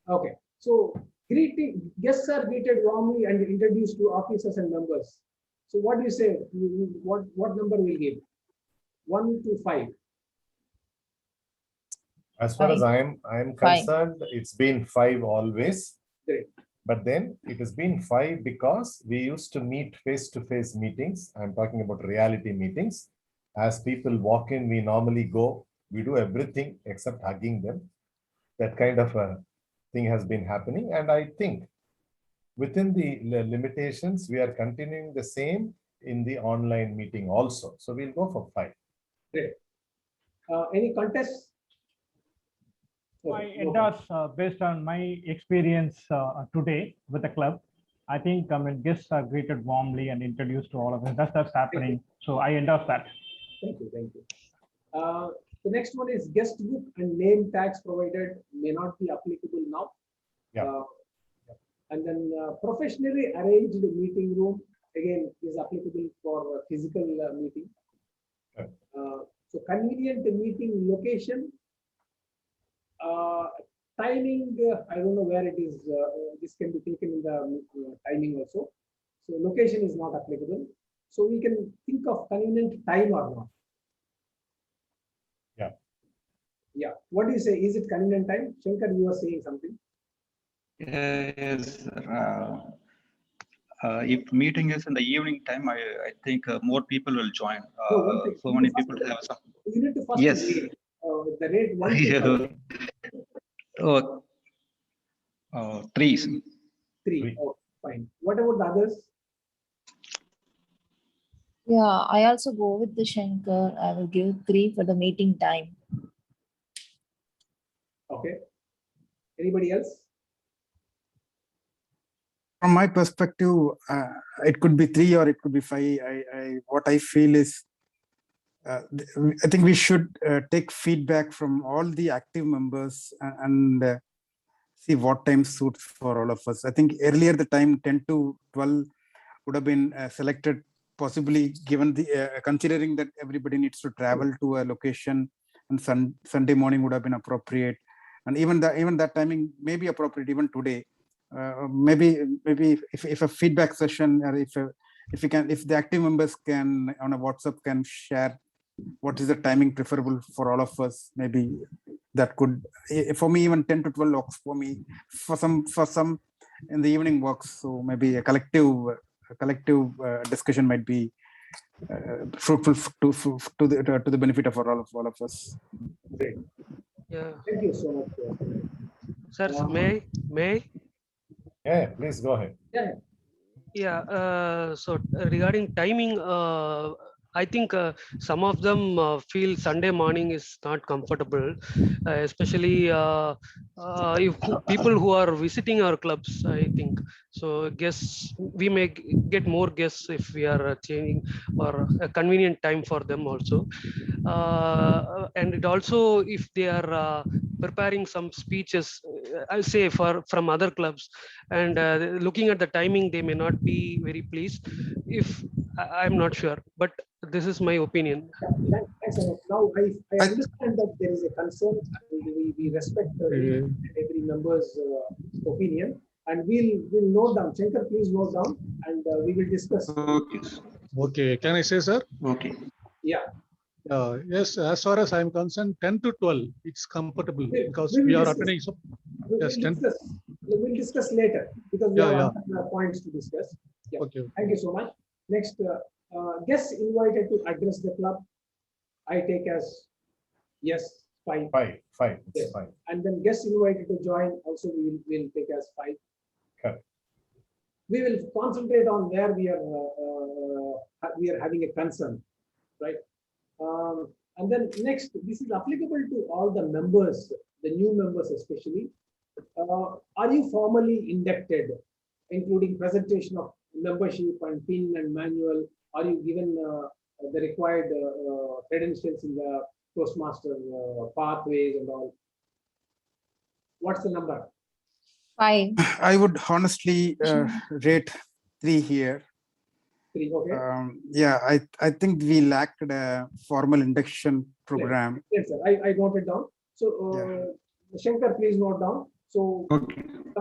Okay. So guests are greeted warmly and introduced to officers and members. So what do you say? What number will give? 1 to 5. As far as I am concerned, it's been 5 always. Great. But then it has been 5 because we used to meet face-to-face meetings. I'm talking about reality meetings. As people walk in, we normally go. We do everything except hugging them. That kind of a thing has been happening. And I think within the limitations, we are continuing the same in the online meeting also. So we'll go for 5. Great. Any contests? I endorse based on my experience today with the club. I think guests are greeted warmly and introduced to all of us. That's happening. So I endorse that. Thank you. Thank you. The next one is guest book and name tags provided may not be applicable now. Yeah. And then professionally arranged meeting room again is applicable for physical meeting. Okay. So convenient meeting location. Timing, I don't know where it is. This can be taken in the timing also. So location is not applicable. So we can think of convenient time or not. Yeah. Yeah. What do you say? Is it convenient time? Shankar, you are saying something. Yes. If meeting is in the evening time, I think more people will join. So many people have some. You need to first Yes. rate. The rate 1 to 5. 3. 3. Oh, fine. What about the others? Yeah, I also go with the Shankar. I will give 3 for the meeting time. Okay. Anybody else? From my perspective, it could be 3 or it could be 5. What I feel is, I think we should take feedback from all the active members and see what time suits for all of us. I think earlier the time 10 to 12 would have been selected, possibly given the considering that everybody needs to travel to a location and Sunday morning would have been appropriate, and even that timing may be appropriate even today. Maybe if a feedback session, or if the active members can on a WhatsApp can share what is the timing preferable for all of us, maybe that could, for me, even 10 to 12 works for me. For some in the evening works. So maybe a collective discussion might be fruitful to the benefit of all of us. Great. Yeah. Thank you so much. Sir, may I? Yeah, please go ahead. Yeah. So regarding timing, I think some of them feel Sunday morning is not comfortable, especially if people who are visiting our clubs, I think. So guests, we may get more guests if we are changing or a convenient time for them also. And it also, if they are preparing some speeches, I'll say from other clubs, and looking at the timing, they may not be very pleased. If I'm not sure, but this is my opinion. Thanks, Anup. Now I understand that there is a concern, and we respect every member's opinion, and we'll note down. Shankar, please note down, and we will discuss. Okay, can I say, sir? Okay. Yeah. Yes, as far as I'm concerned, 10 to 12, it's comfortable because we are attending. So, yes, we'll discuss later because we have other points to discuss. Yeah. Okay. Thank you so much. Next, guests invited to address the club, I take as yes, 5. 5. It's yes. 5. And then guests invited to join also we'll take as 5. Correct. We will concentrate on where we are having a concern, right? And then next, this is applicable to all the members, the new members especially. Are you formally inducted, including presentation of membership and PIN and manual? Are you given the required credentials in the Toastmaster pathways and all? What's the number? 5. I would honestly rate 3 here. 3, okay. Yeah, I think we lacked a formal induction program. Yes, sir. I noted down. So, Shankar, please note down. So,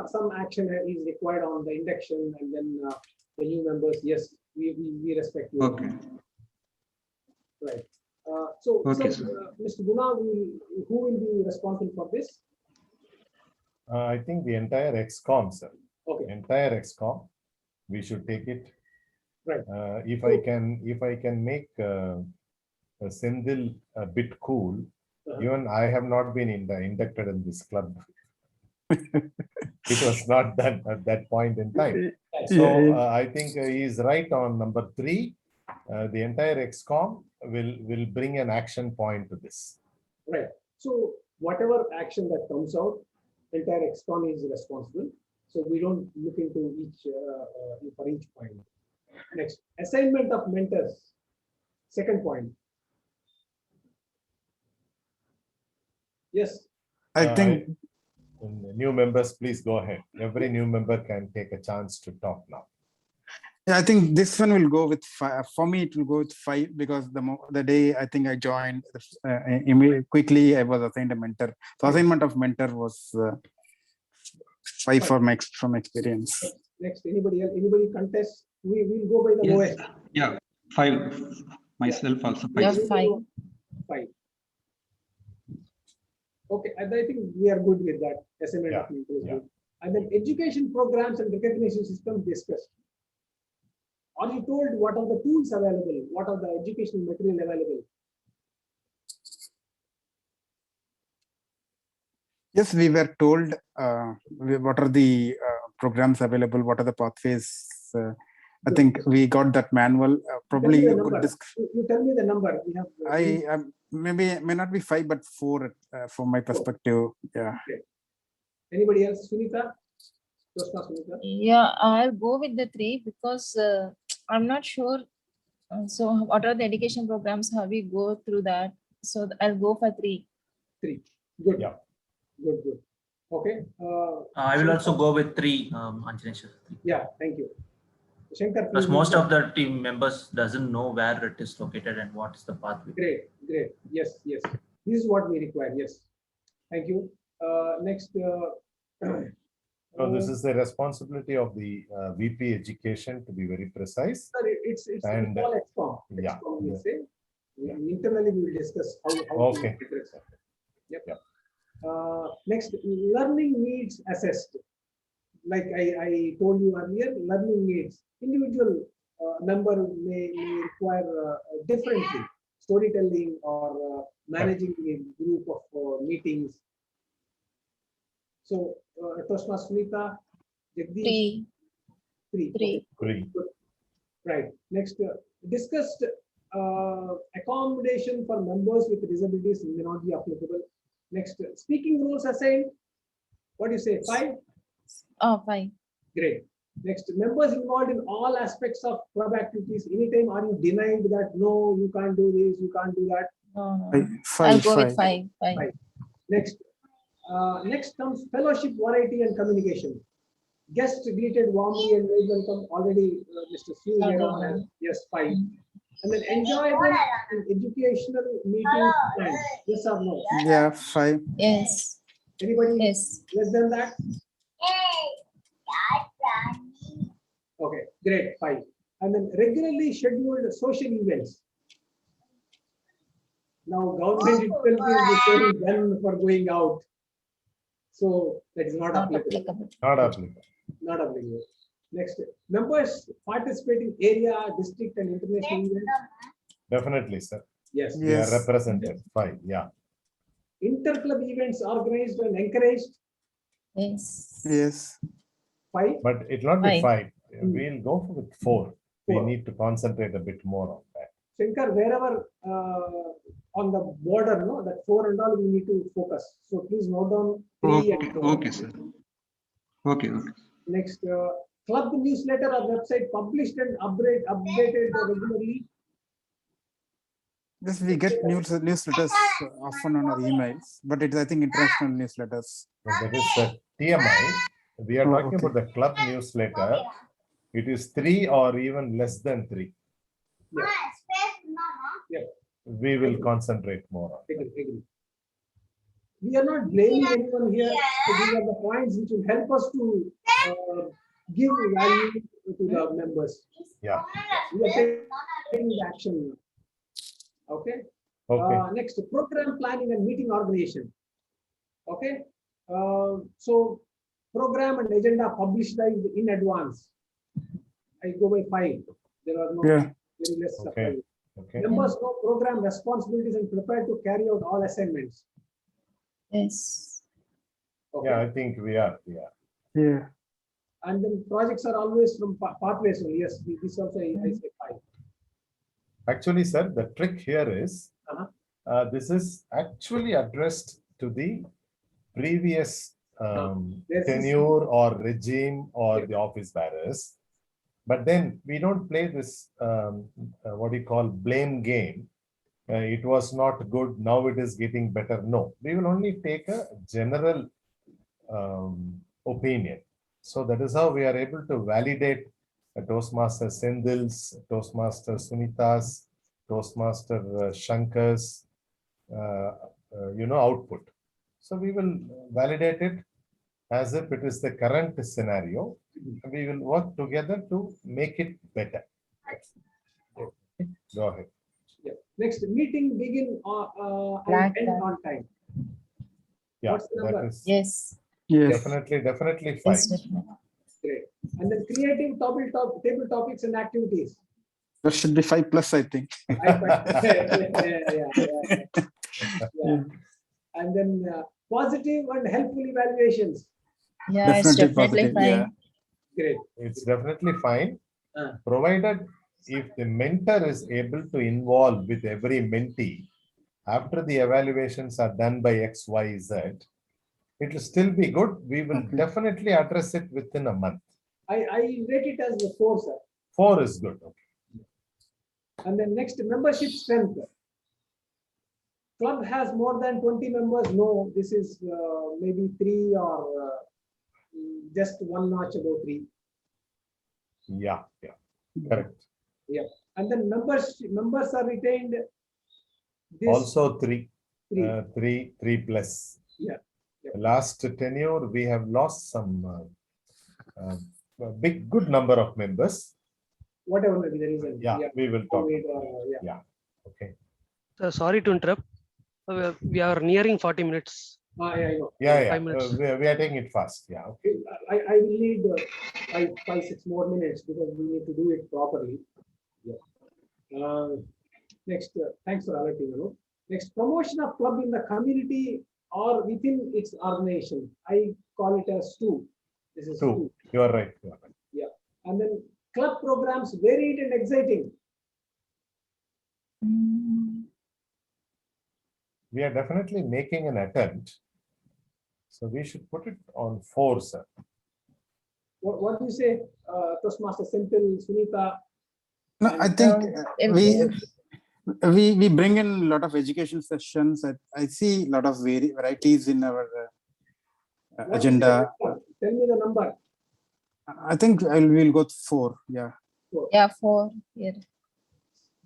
some action is required on the induction, and then the new members. Yes, we respect you. Okay. Right. So, Mr. Guna, who will be responsible for this? I think the entire XCOM, sir. Okay. Entire XCOM, we should take it. Right. If I can make Sindhil a bit cool, even I have not been inducted in this club. It was not done at that point in time. So I think he is right on number 3. The entire XCOM will bring an action point to this. Right. So whatever action that comes out, entire XCOM is responsible. So we don't look into each for each point. Next, assignment of mentors. Second point. Yes. I think new members, please go ahead. Every new member can take a chance to talk now. Yeah, I think this one will go with 5. For me, it will go with 5 because the day I think I joined, quickly I was assigned a mentor. So assignment of mentor was 5 from experience. Next, anybody else? Anybody contest? We will go by the lowest. Yeah, 5. Myself also 5. Yeah, 5. 5. Okay, and I think we are good with that. Assignment of mentors. Yeah. And then education programs and recognition system discussed. Are you told what are the tools available? What are the educational material available? Yes, we were told what are the programs available, what are the pathways. I think we got that manual. Probably you tell me the number. We have. Maybe may not be 5, but 4 from my perspective. Yeah. Okay. Anybody else, Sunita? Yeah, I'll go with the 3 because I'm not sure. So what are the education programs? How we go through that? So I'll go for 3. 3. Good. Yeah. Good. Okay. I will also go with 3, Anjanesh. Yeah, thank you. Shankar, because most of the team members doesn't know where it is located and what is the pathway. Great. Yes. This is what we require. Yes. Thank you. Next. So this is the responsibility of the VP Education, to be very precise. Sir, it's And all ExCom. yeah, ExCom will yeah. say. Internally, we will discuss how okay. to address it. Yep. Yep. Next, learning needs assessed. Like I told you earlier, learning needs. Individual member may require differently storytelling or managing a group of meetings. So, Toastmaster Sunita, Jagdish? Three. Three. Right. Next, discussed accommodation for members with disabilities may not be applicable. Next, speaking rules assigned. What do you say? 5? Oh, 5. Great. Next, members involved in all aspects of club activities. Anytime are you denied that no, you can't do this, you can't do that? No. Five. I'll go with 5. Next, next comes fellowship, variety, and communication. Guests greeted warmly and made welcome. Already, Mr. Sue has yes 5. And then enjoyable and educational meetings planned. Yes or no? Yeah, 5. Yes. Anybody Yes. less than that? Okay, great, 5. And then regularly scheduled social events. Now government itself is saying when for going out. So that is not applicable. Not applicable. Not applicable. Next, members participating area, district, and international events. Definitely, sir. Yes. We are represented. 5. Yeah. Inter-club events organized and encouraged. Yes. Yes. 5. But it will not be 5. 5. We'll go with 4. We need to concentrate a bit more on that. Shankar, wherever on the border, no, that 4 and all, we need to focus. So please note down 3 and 4. Okay, sir. Okay. Next, club newsletter or website published and updated regularly. Yes, we get newsletters often on our emails, but it's, I think, international newsletters. So that is TMI. We are talking about the club newsletter. It is 3 or even less than 3. Yes. Yes. We will concentrate more on. Agree. We are not blaming anyone here. So these are the points which will help us to give value to the members. Yeah. We are taking action. Okay. Next, program planning and meeting organization. Okay. So program and agenda published in advance. I go by 5. There are no very less. Okay. Members know program responsibilities and prepared to carry out all assignments. Yes. Okay. Yeah, I think we are. Yeah. And then projects are always from pathways only. Yes, this also I say 5. Actually, sir, the trick here is this is actually addressed to the previous tenure or regime or the office bearers. But then we don't play this, what do you call, blame game. It was not good, now it is getting better. No, we will only take a general opinion. So that is how we are able to validate Toastmaster Sendil's, Toastmaster Sunita's, Toastmaster Shankar's, output. So we will validate it as if it is the current scenario. We will work together to make it better. Go ahead. Yeah. Next, meeting begin and end on time. Yeah, what's the number? that is Yes. definitely 5. Yes, definitely. Great. And then creative table topics and activities. That should be 5+, I think. Yeah. And then positive and helpful evaluations. Yeah, it's definitely positive, 5. yeah. Great. It's definitely fine, provided if the mentor is able to involve with every mentee after the evaluations are done by X, Y, Z, it will still be good. We will definitely address it within a month. I rate it as a 4, sir. 4 is good. Okay. And then next, membership strength. Club has more than 20 members. No, this is maybe 3 or just 1 notch above 3. Yeah, correct. Yeah. And then members are retained. This Also 3. Three plus. Yeah. The last tenure, we have lost some good number of members. Whatever may be the reason. Yeah, we will talk. Yeah. Okay. Sorry to interrupt. We are nearing 40 minutes. Yeah, I know. Yeah. 5 minutes. We are taking it fast. Yeah. Okay. I will need 5-6 more minutes because we need to do it properly. Yeah. Next, thanks for alerting. Next, promotion of club in the community or within its organization. I call it as 2. This is 2. You are right. Yeah. And then club programs varied and exciting. We are definitely making an attempt. So we should put it on 4, sir. What do you say, Toastmaster Simple, Sunita? No, I think we bring in a lot of education sessions. I see a lot of varieties in our agenda. Tell me the number. I think we'll go 4. Yeah. 4. Yeah, 4. Yeah.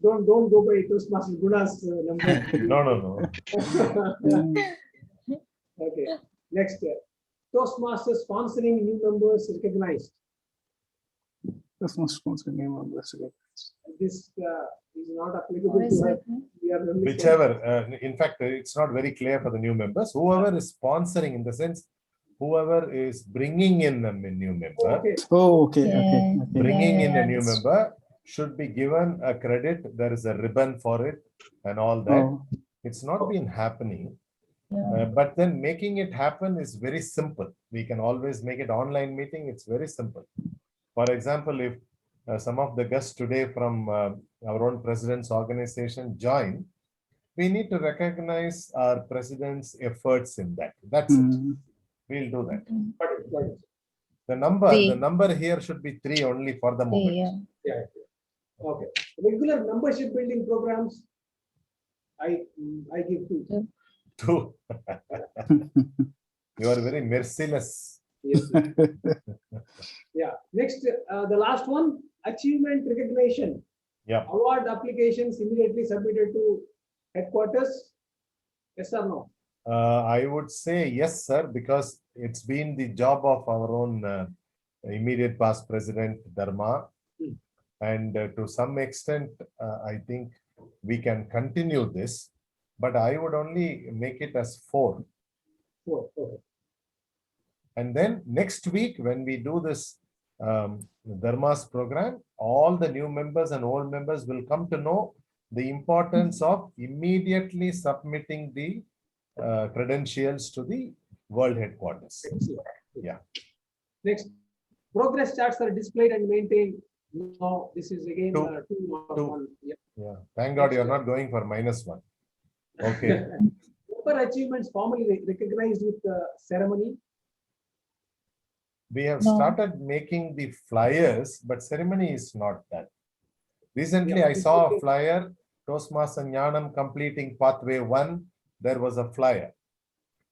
Don't go by Toastmaster Guna's number. No. Okay. Next, Toastmasters sponsoring new members recognized. Toastmasters sponsoring new members recognized. This is not applicable to us. Whichever. In fact, it's not very clear for the new members. Whoever is sponsoring, in the sense, whoever is bringing in a new member. Okay. Oh, okay. Bringing in a new member should be given a credit. There is a ribbon for it and all that. Oh. It's not been happening. Yeah. But then making it happen is very simple. We can always make it online meeting. It's very simple. For example, if some of the guests today from our own president's organization join, we need to recognize our president's efforts in that. That's it. We'll do that. The number here should be 3 only for the moment. Yeah. Okay. Regular membership building programs. I give 2. 2. You are very merciless. Yes. Yeah. Next, the last one, achievement recognition. Yeah. Award applications immediately submitted to headquarters. Yes or no? I would say yes, sir, because it's been the job of our own immediate past president, Dharma. And to some extent, I think we can continue this, but I would only make it as 4. 4, okay. And then next week, when we do this Dharma's program, all the new members and old members will come to know the importance of immediately submitting the credentials to the world headquarters. Yeah. Next, progress charts are displayed and maintained. No, this is again 2 or 1. Yeah. Thank God you're not going for -1. Okay. Member achievements formally recognized with the ceremony. We have started making the flyers, but ceremony is not done. Recently, I saw a flyer, Toastmaster Jnanam completing pathway 1. There was a flyer.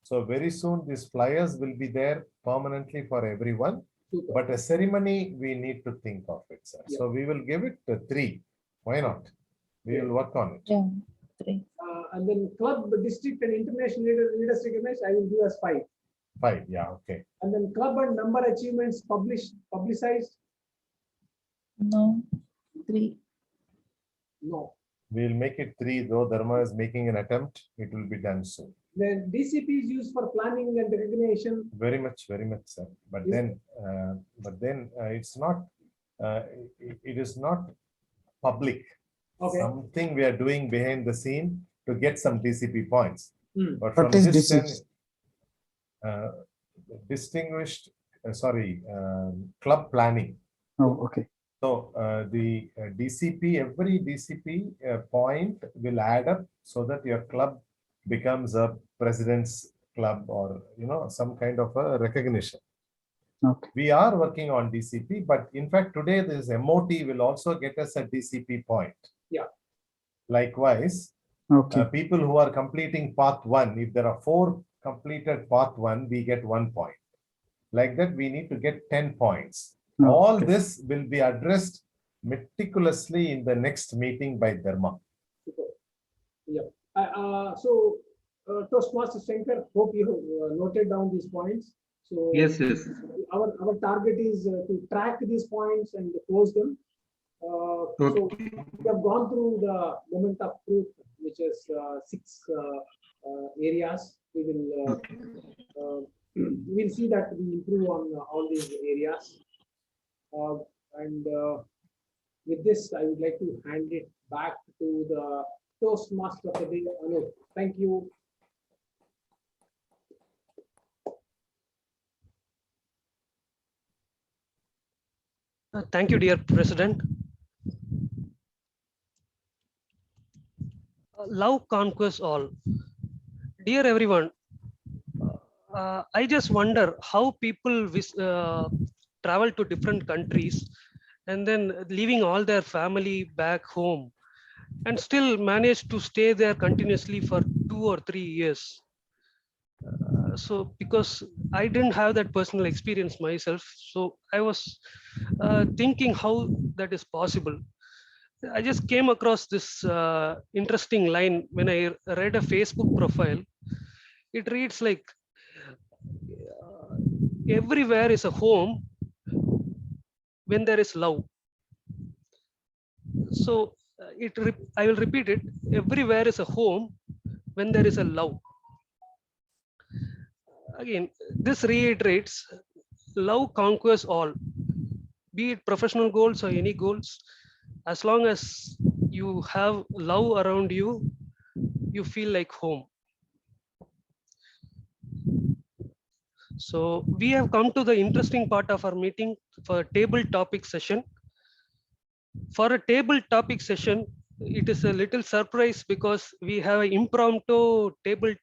So very soon, these flyers will be there permanently for everyone. But a ceremony, we need to think of it, sir. So we will give it 3. Why not? We will work on it. Yeah, 3. And then club, district, and international leaders recognized, I will give as 5. 5, yeah, okay. And then club and member achievements publicized? No, 3. No. We'll make it 3, though Dharma is making an attempt. It will be done soon. Then DCP is used for planning and recognition. Very much, sir. But then it's not. It is not public. Okay. Something we are doing behind the scene to get some DCP points. But from What is this DCP? Distinguished, club planning. Oh, okay. So the DCP, every DCP point will add up so that your club becomes a president's club or some kind of a recognition. Okay. We are working on DCP, but in fact today this MOT will also get us a DCP point. Yeah. Likewise, Okay. people who are completing path 1, if there are 4 completed path 1, we get 1 point. Like that, we need to get 10 points. Okay. All this will be addressed meticulously in the next meeting by Dharma. Yeah. So Toastmaster Shankar, hope you have noted down these points. So Yes, yes. our target is to track these points and close them. So we have gone through the moment of truth, which is 6 areas. We will we'll see that we improve on all these areas. And with this, I would like to hand it back to the Toastmaster of the day, Anup. Thank you. Thank you, dear President. Love conquers all. Dear everyone, I just wonder how people travel to different countries and then leaving all their family back home and still manage to stay there continuously for 2 or 3 years. So because I didn't have that personal experience myself, so I was thinking how that is possible. I just came across this interesting line when I read a Facebook profile. It reads like, everywhere is a home when there is love. So I will repeat it. Everywhere is a home when there is a love. Again, this reiterates, love conquers all, be it professional goals or any goals. As long as you have love around you, you feel like home. So we have come to the interesting part of our meeting for table topic session. For a table topic session, it is a little surprise because we have an impromptu table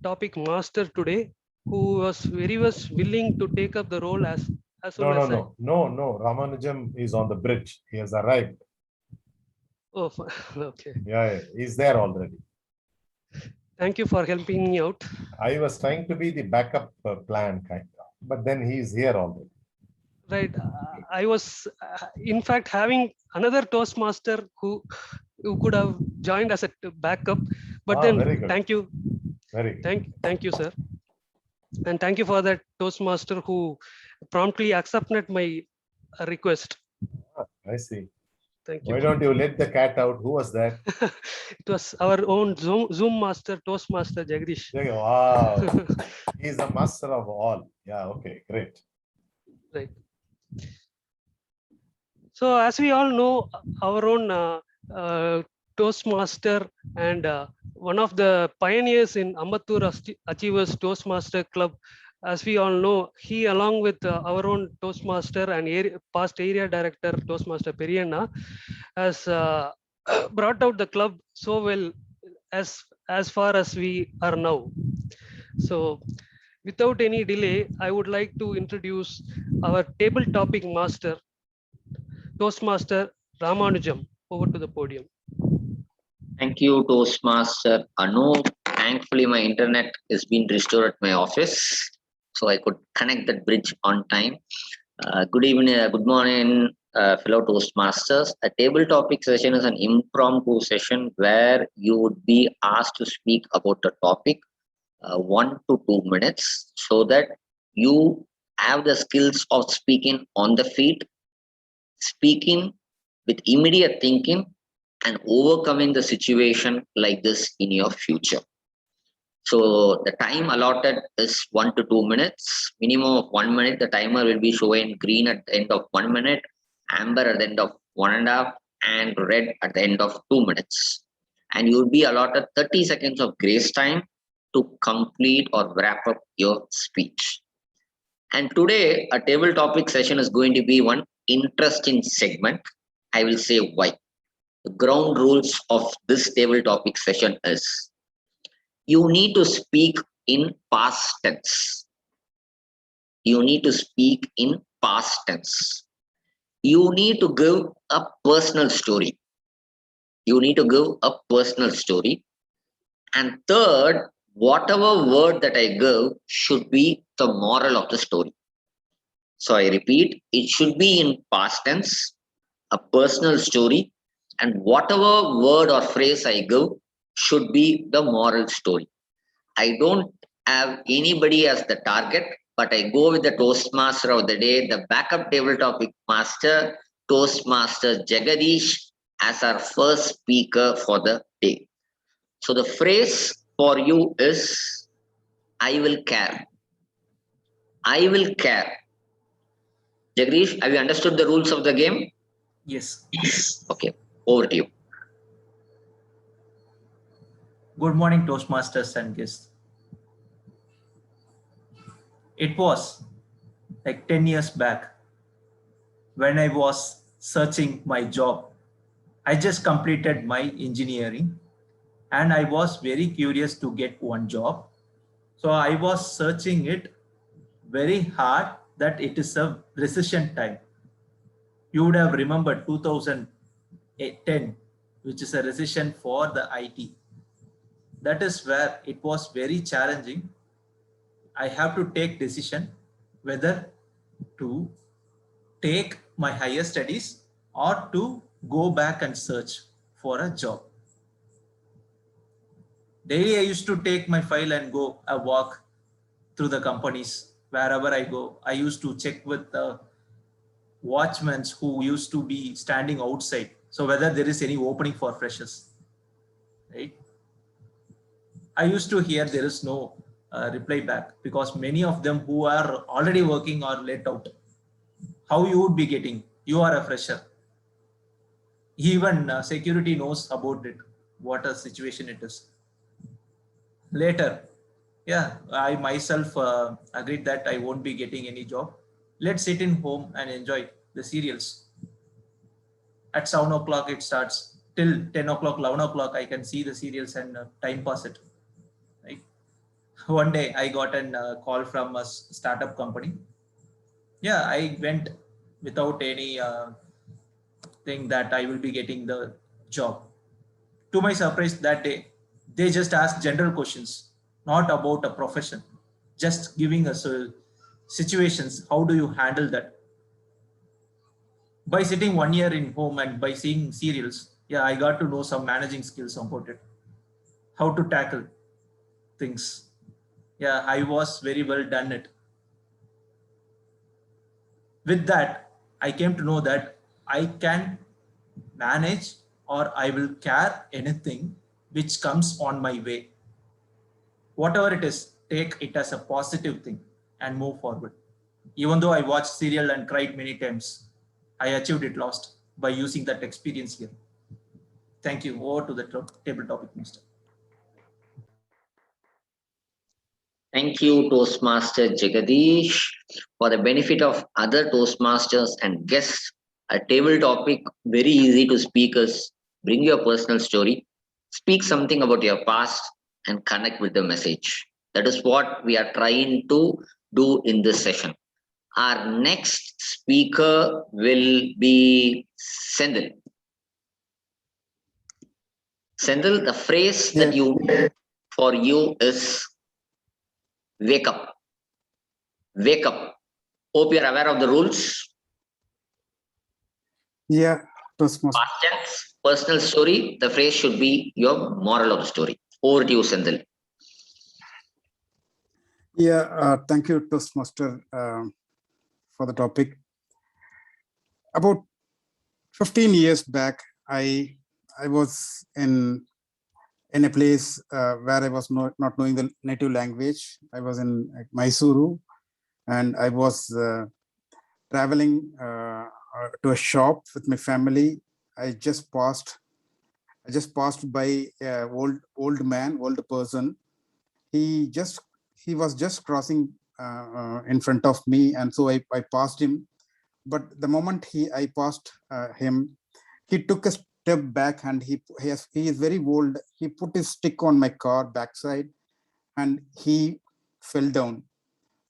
topic master today who was very much willing to take up the role as soon as No. Ramanujam is on the bridge. He has arrived. Oh, okay. Yeah, he's there already. Thank you for helping me out. I was trying to be the backup plan kind of, but then he's here already. Right. I was, in fact, having another Toastmaster who could have joined as a backup, but then very good. Thank you. Very good. Thank you, sir. And thank you for that Toastmaster who promptly accepted my request. I see. Thank you. Why don't you let the cat out? Who was that? It was our own Zoom master, Toastmaster Jagdish. Wow. He's the master of all. Yeah, okay, great. Right. So as we all know, our own Toastmaster and one of the pioneers in Ambattur Achievers Toastmaster Club, as we all know, he along with our own Toastmaster and past area director Toastmaster Periyanna has brought out the club so well as far as we are now. So without any delay, I would like to introduce our table topic master, Toastmaster Ramanujam. Over to the podium. Thank you, Toastmaster Anup. Thankfully, my internet has been restored at my office, so I could connect that bridge on time. Good evening, good morning, fellow Toastmasters. A table topic session is an impromptu session where you would be asked to speak about a topic 1 to 2 minutes so that you have the skills of speaking on the feet, speaking with immediate thinking, and overcoming the situation like this in your future. So the time allotted is 1 to 2 minutes, minimum of 1 minute. The timer will be showing green at the end of 1 minute, amber at the end of 1.5, and red at the end of 2 minutes. And you will be allotted 30 seconds of grace time to complete or wrap up your speech. And today, a table topic session is going to be one interesting segment. I will say why. The ground rules of this table topic session is you need to speak in past tense. You need to speak in past tense. You need to give a personal story. You need to give a personal story. And third, whatever word that I give should be the moral of the story. So I repeat, it should be in past tense, a personal story, and whatever word or phrase I give should be the moral story. I don't have anybody as the target, but I go with the Toastmaster of the day, the backup table topic master, Toastmaster Jagadish, as our first speaker for the day. So the phrase for you is, I will care. I will care. Jagadish, have you understood the rules of the game? Yes. Okay, over to you. Good morning, Toastmasters and guests. It was like 10 years back when I was searching my job. I just completed my engineering and I was very curious to get one job. So I was searching it very hard that it is a recession time. You would have remembered 2010, which is a recession for the IT. That is where it was very challenging. I have to take decision whether to take my higher studies or to go back and search for a job. Daily I used to take my file and go a walk through the companies. Wherever I go, I used to check with the watchmen who used to be standing outside. So whether there is any opening for freshers, right? I used to hear there is no reply back because many of them who are already working are let out. How you would be getting? You are a fresher. Even security knows about it, what a situation it is. Later, yeah, I myself agreed that I won't be getting any job. Let's sit in home and enjoy the serials. At 7 o'clock it starts till 10 o'clock, 11 o'clock, I can see the serials and time pass it. Right? One day I got a call from a startup company. Yeah, I went without any thing that I will be getting the job. To my surprise that day, they just asked general questions, not about a profession, just giving us situations. How do you handle that? By sitting 1 year in home and by seeing serials, yeah, I got to know some managing skills about it, how to tackle things. Yeah, I was very well done it. With that, I came to know that I can manage or I will care anything which comes on my way. Whatever it is, take it as a positive thing and move forward. Even though I watched serial and cried many times, I achieved it last by using that experience here. Thank you. Over to the table topic, Mr. Thank you, Toastmaster Jagadish. For the benefit of other Toastmasters and guests, a table topic, very easy to speakers. Bring your personal story, speak something about your past, and connect with the message. That is what we are trying to do in this session. Our next speaker will be Sendil. Sendil, the phrase that for you is wake up. Wake up. Hope you're aware of the rules. Yeah, Past tense, personal story. The phrase should be your moral of the story. Over to you, Sendil. Yeah, thank you, Toastmaster, for the topic. About 15 years back, I was in a place where I was not knowing the native language. I was in Mysuru, and I was traveling to a shop with my family. I just passed by an old man, old person. He was just crossing in front of me, and so I passed him. But the moment I passed him, he took a step back, and he is very old. He put his stick on my car backside, and he fell down.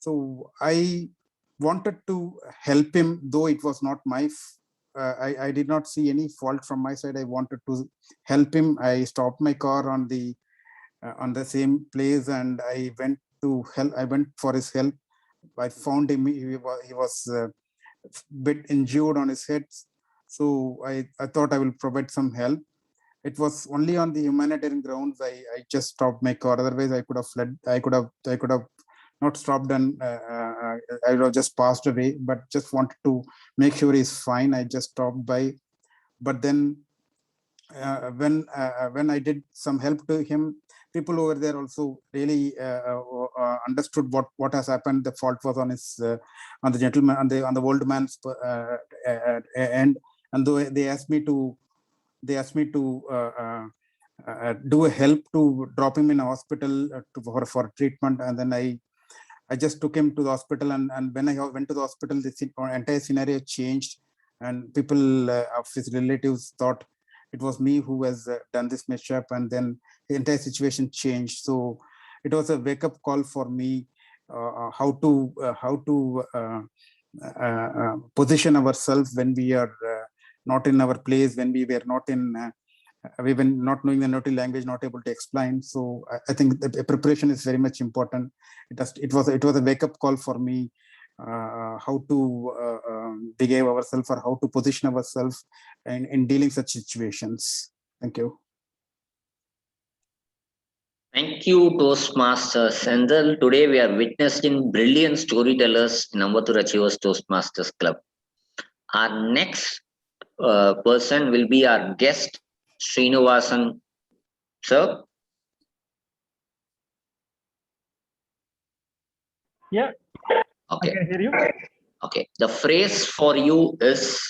So I wanted to help him, though it was not my. I did not see any fault from my side. I wanted to help him. I stopped my car on the same place, and I went to help. I went for his help. I found him. He was a bit injured on his head, so I thought I will provide some help. it was only on the humanitarian grounds I just stopped my car. Otherwise, I could have fled. I could have not stopped and I would have just passed away. But just wanted to make sure he's fine. I just stopped by. But then when I did some help to him, people over there also really understood what has happened. The fault was on his on the gentleman on the old man's end, and though they asked me to do a help to drop him in a hospital for treatment, and then I just took him to the hospital, and when I went to the hospital, the entire scenario changed, and people of his relatives thought it was me who has done this mishap, and then the entire situation changed. So it was a wake-up call for me, how to position ourselves when we are not in our place, when we were not in we were not knowing the native language, not able to explain. So I think the preparation is very much important. It was a wake-up call for me, how to behave ourselves or how to position ourselves in dealing such situations. Thank you. Thank you, Toastmasters. Sendal, today we are witnessing brilliant storytellers in Ambattur Achievers Toastmasters Club. Our next person will be our guest, Srinivasan, sir. Yeah. Okay. I can hear you. Okay. The phrase for you is,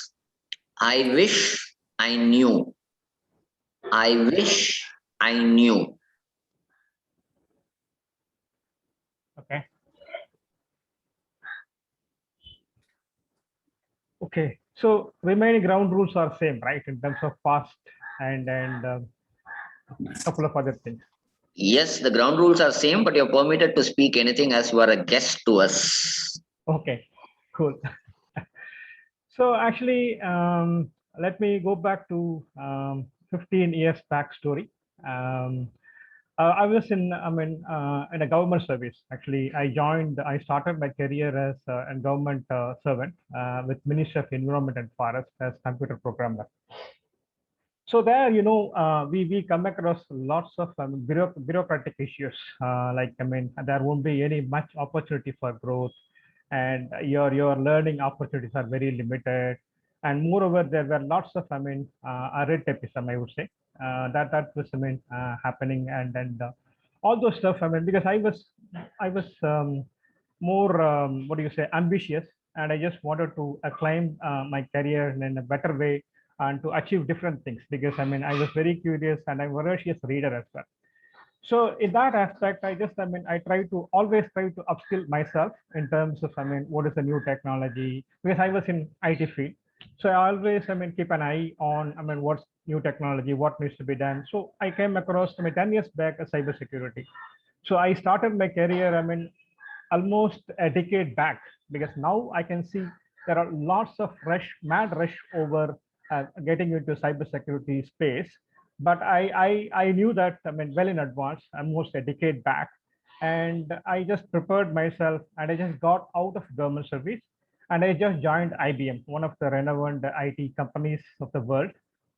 I wish I knew. I wish I knew. Okay. Okay. So remaining ground rules are same, right? In terms of past and a couple of other things. Yes, the ground rules are same, but you're permitted to speak anything as you are a guest to us. Okay, cool. So actually, let me go back to 15 years backstory. I was in a government service. Actually, I started my career as a government servant with Ministry of Environment and Forest as computer programmer. So there, we come across lots of bureaucratic issues. There won't be any much opportunity for growth, and your learning opportunities are very limited. And moreover, there were lots of red tapeism, I would say, that was happening, and all those stuff. Because I was more what do you say, ambitious, and I just wanted to climb my career in a better way and to achieve different things, because I was very curious and I'm a voracious reader as well. So in that aspect, I always try to upskill myself in terms of what is the new technology, because I was in IT field. So I always keep an eye on what's new technology, what needs to be done. So I came across 10 years back as cybersecurity. So I started my career almost a decade back, because now I can see there are lots of mad rush over getting into cybersecurity space. But I knew that well in advance, almost a decade back, and I just prepared myself, and I just got out of government service, and I just joined IBM, one of the renowned IT companies of the world,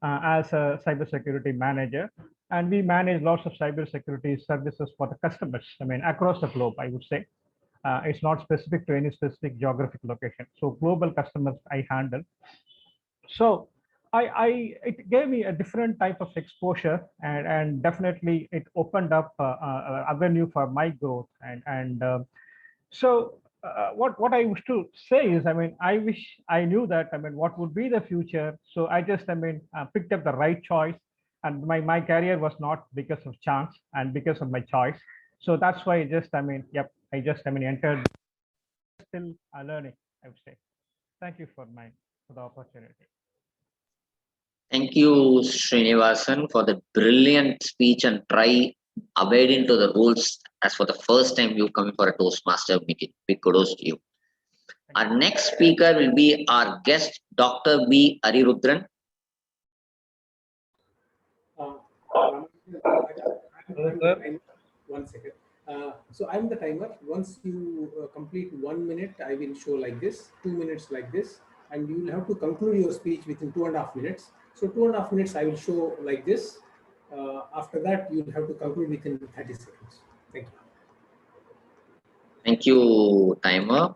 as a cybersecurity manager, and we manage lots of cybersecurity services for the customers. Across the globe, I would say. It's not specific to any specific geographic location. So global customers I handle. So it gave me a different type of exposure, and definitely it opened up avenue for my growth. So what I wish to say is, I wish I knew that, what would be the future. So I just, picked up the right choice, and my career was not because of chance and because of my choice. So that's why I just, entered. Still learning, I would say. Thank you for the opportunity. Thank you, Srinivasan, for the brilliant speech and try abiding to the rules as for the first time you come for a Toastmaster meeting. Big kudos to you. Our next speaker will be our guest, Dr. B. Arirudran. One second. So I'm the timer. Once you complete 1 minute, I will show like this, 2 minutes like this, and you will have to conclude your speech within 2.5 minutes. So 2.5 minutes, I will show like this. After that, you'll have to conclude within 30 seconds. Thank you. Thank you, timer.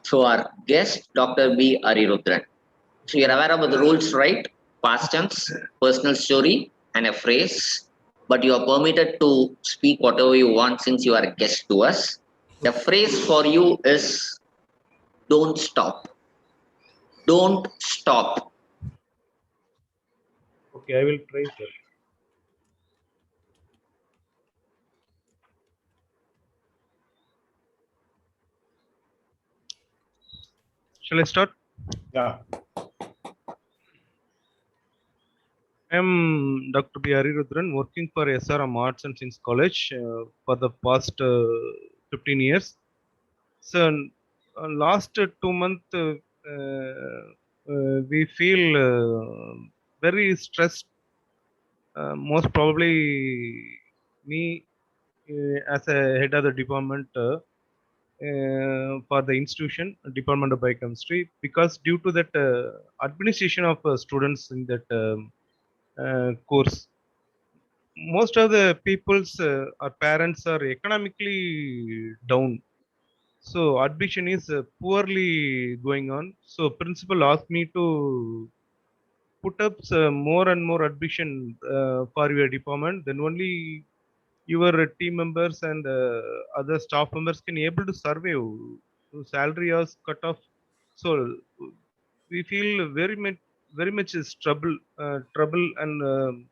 So our guest, Dr. B. Arirudran. So you're aware of the rules, right? Past tense, personal story, and a phrase. But you are permitted to speak whatever you want since you are a guest to us. The phrase for you is don't stop. Don't stop. Okay, I will try, sir. Shall I start? Yeah. I am Dr. B. Arirudran, working for SRM Arts and Science College for the past 15 years. So, last 2 months, we feel very stressed. Most probably, me as a head of the department for the institution, Department of Biochemistry, because due to that administration of students in that course, most of the people's or parents are economically down, so admission is poorly going on. So principal asked me to put up more and more admission for your department, then only your team members and other staff members can able to survive. Salary was cut off, so we feel very much is trouble, and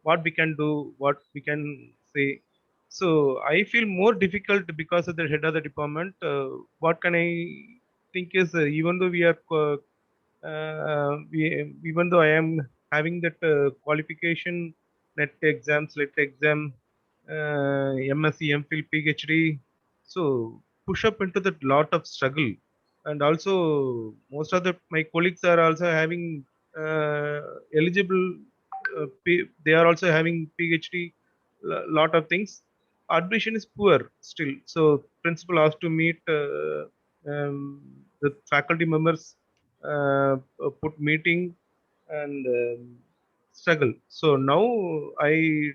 what we can do, what we can say. So I feel more difficult because of the head of the department. What can I think is, even though we are even though I am having that qualification, net exams, lit exam, MSc, MPhil, PhD, so push up into that lot of struggle. And also most of my colleagues are also having eligible, they are also having PhD, lot of things. Admission is poor still, so principal asked to meet um, the faculty members, put meeting and struggle. So now I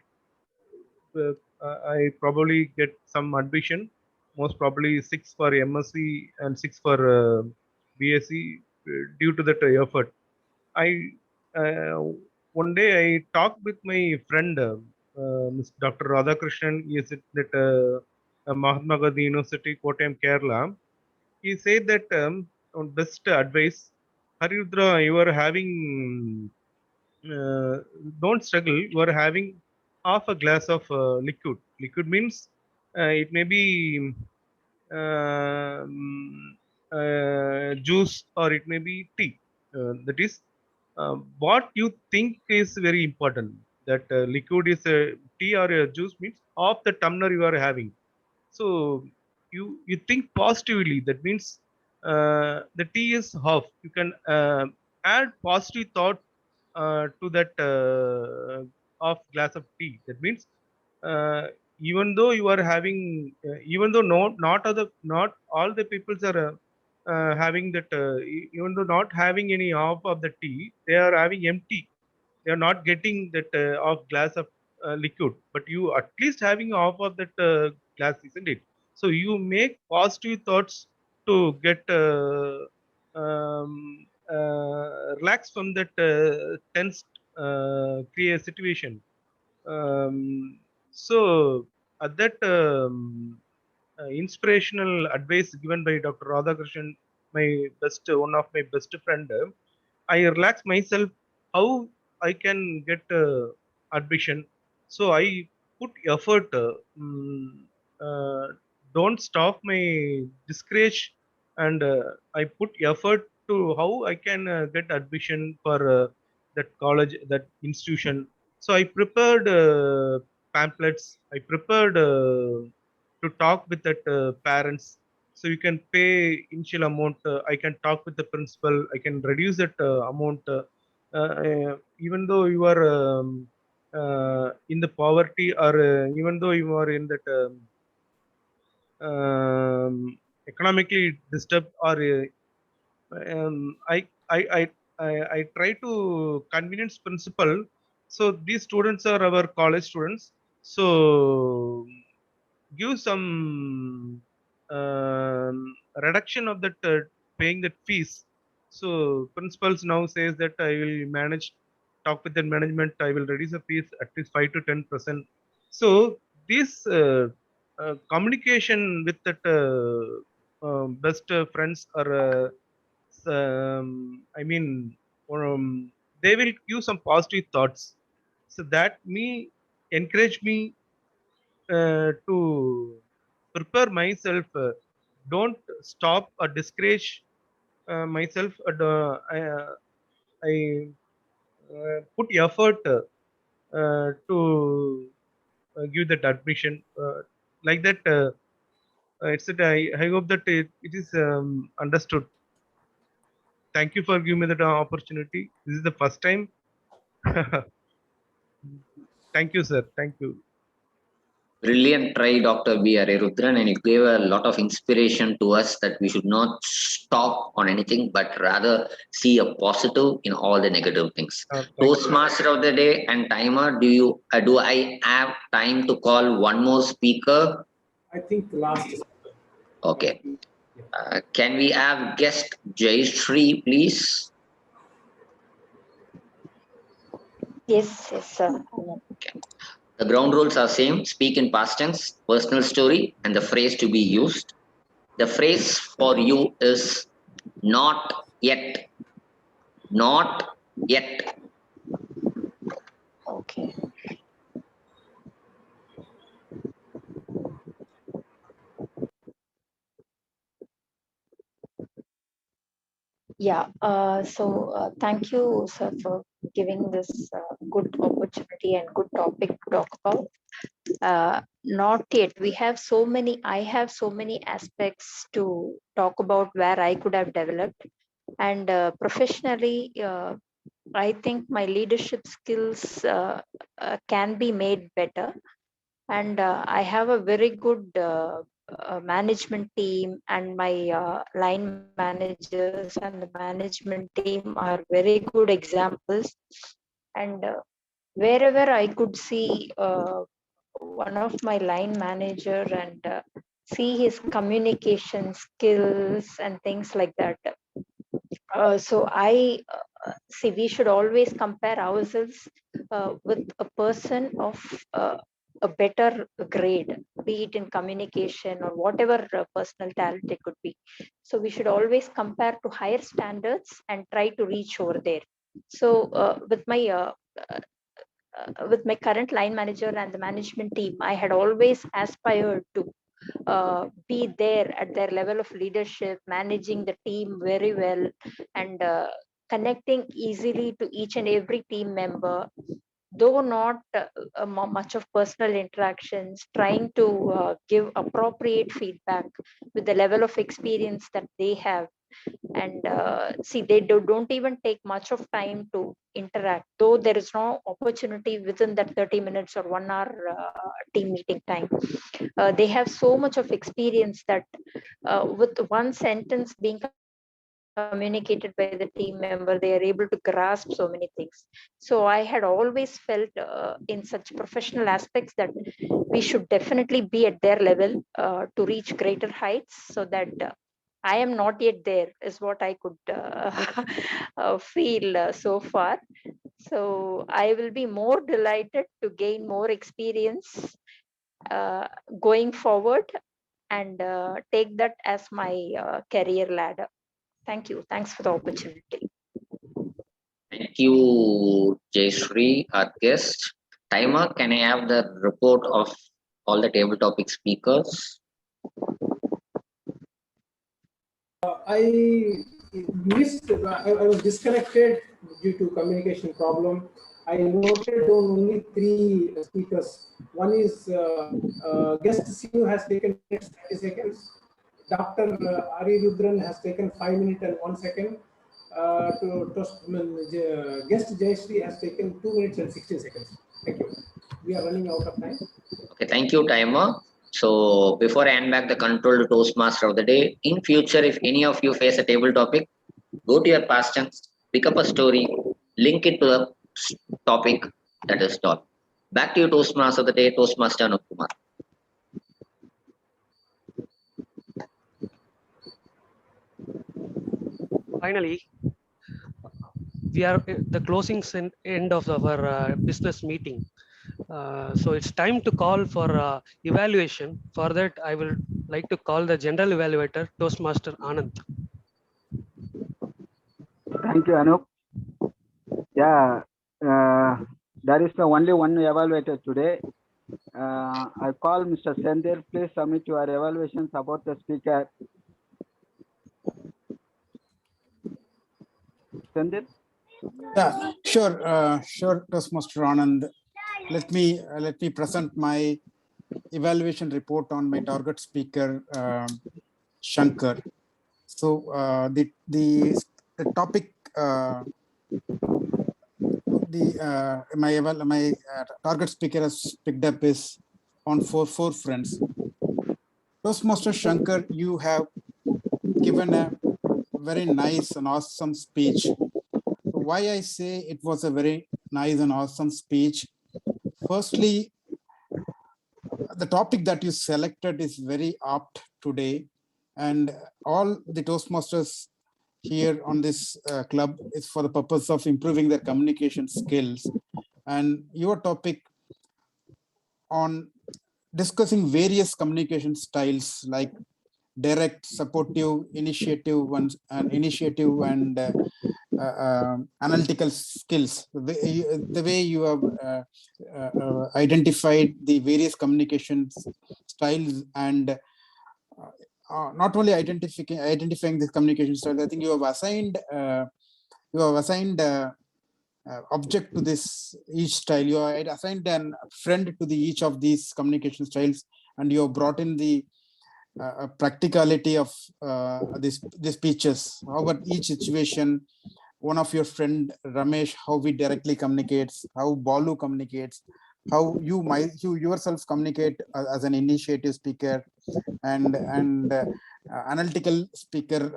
I probably get some admission, most probably 6 for MSc and 6 for BSc, due to that effort. I uh, one day I talked with my friend, Mr. Dr. Radhakrishnan. He is at that Mahatma Gandhi University, Kottayam, Kerala. He said that on best advice, Harirudra, you are having uh, don't struggle. You are having half a glass of liquid. Liquid means it may be juice or it may be tea. That is what you think is very important. That liquid is a tea or a juice means half the tumbler you are having. So you think positively. That means the tea is half. You can add positive thought to that half glass of tea. That means uh, even though you are having, even though not all the peoples are having that, even though not having any half of the tea, they are having empty. They are not getting that half glass of liquid, but you at least having half of that glass, isn't it? So you make positive thoughts to get relax from that tense create situation. So at that inspirational advice given by Dr. Radhakrishnan, one of my best friend, I relax myself how I can get admission. So I put effort. Uh, don't stop my discourage, and I put effort to how I can get admission for that college, that institution. So I prepared pamphlets. I prepared to talk with that parents. So you can pay initial amount. I can talk with the principal. I can reduce that amount. Even though you are in the poverty, or even though you are in that economically disturbed, or I, I I I try to convince principal So these students are our college students. So give some reduction of that paying that fees. So principals now says that I will talk with the management. I will reduce the fees at least 5 to 10%. So this communication with that best friends or I mean, they will give some positive thoughts. So that encourage me to prepare myself. Don't stop or discourage myself. I put effort to give that admission. Like that, it's that I hope that it is understood. Thank you for giving me that opportunity. This is the first time. Thank you, sir. Thank you. Brilliant try, Dr. B. Rudran, and it gave a lot of inspiration to us that we should not stop on anything, but rather see a positive in all the negative things. Toastmaster of the day and timer, do I have time to call one more speaker? I think the last. Okay. Can we have guest Jayashree, please? Yes, sir. Okay. The ground rules are same. Speak in past tense, personal story, and the phrase to be used. The phrase for you is not yet. Not yet. Okay. Yeah, thank you, sir, for giving this good opportunity and good topic to talk about. Not yet. I have so many aspects to talk about where I could have developed. And professionally, I think my leadership skills can be made better. And I have a very good management team, and my line managers and the management team are very good examples. And wherever I could see one of my line manager and see his communication skills and things like that. So I see we should always compare ourselves with a person of a better grade, be it in communication or whatever personal talent it could be. So we should always compare to higher standards and try to reach over there. So with my current line manager and the management team, I had always aspired to be there at their level of leadership, managing the team very well, and connecting easily to each and every team member, though not much of personal interactions, trying to give appropriate feedback with the level of experience that they have. And see, they don't even take much of time to interact, though there is no opportunity within that 30 minutes or 1 hour team meeting time. They have so much of experience that with one sentence being communicated by the team member, they are able to grasp so many things. So I had always felt in such professional aspects that we should definitely be at their level to reach greater heights, so that I am not yet there, is what I could feel so far. So I will be more delighted to gain more experience going forward, and take that as my career ladder. Thank you. Thanks for the opportunity. Thank you, Jayashree, our guest. Timer, can I have the report of all the table topic speakers? I missed, I was disconnected due to communication problem. I noted down only 3 speakers. One is guest Sinu has taken 30 seconds. Dr. Ari Rudran has taken 5 minutes and 1 second. Guest Jayashree has taken 2 minutes and 16 seconds. Thank you. We are running out of time. Okay, thank you, Timer. So before I hand back the control to Toastmaster of the day, in future, if any of you face a table topic, go to your past tense, pick up a story, link it to the topic, That is all. Back to you, Toastmaster of the day, Toastmaster Anup Kumar. Finally, we are at the closing end of our business meeting. So it's time to call for evaluation. For that, I will like to call the general evaluator, Toastmaster Anand. Thank you, Anup. Yeah, there is only one evaluator today. I call Mr. Sendir. Please submit your evaluations about the speaker. Sendir? Yeah, sure, Toastmaster Anand. Let me present my evaluation report on my target speaker, Shankar. So the topic, my target speaker has picked up is on four fronts. Toastmaster Shankar, you have given a very nice and awesome speech. Why I say it was a very nice and awesome speech? Firstly, the topic that you selected is very apt today, and all the Toastmasters here on this club is for the purpose of improving their communication skills. And your topic on discussing various communication styles like direct, supportive, initiative, and analytical skills. The way you have identified the various communication styles, and not only identifying the communication styles, I think you have assigned object to this each style. You are assigned an friend to each of these communication styles, and you have brought in the practicality of these speeches. How about each situation? One of your friend Ramesh, how he directly communicates, how Balu communicates, how you yourself communicate as an initiative speaker, and analytical speaker,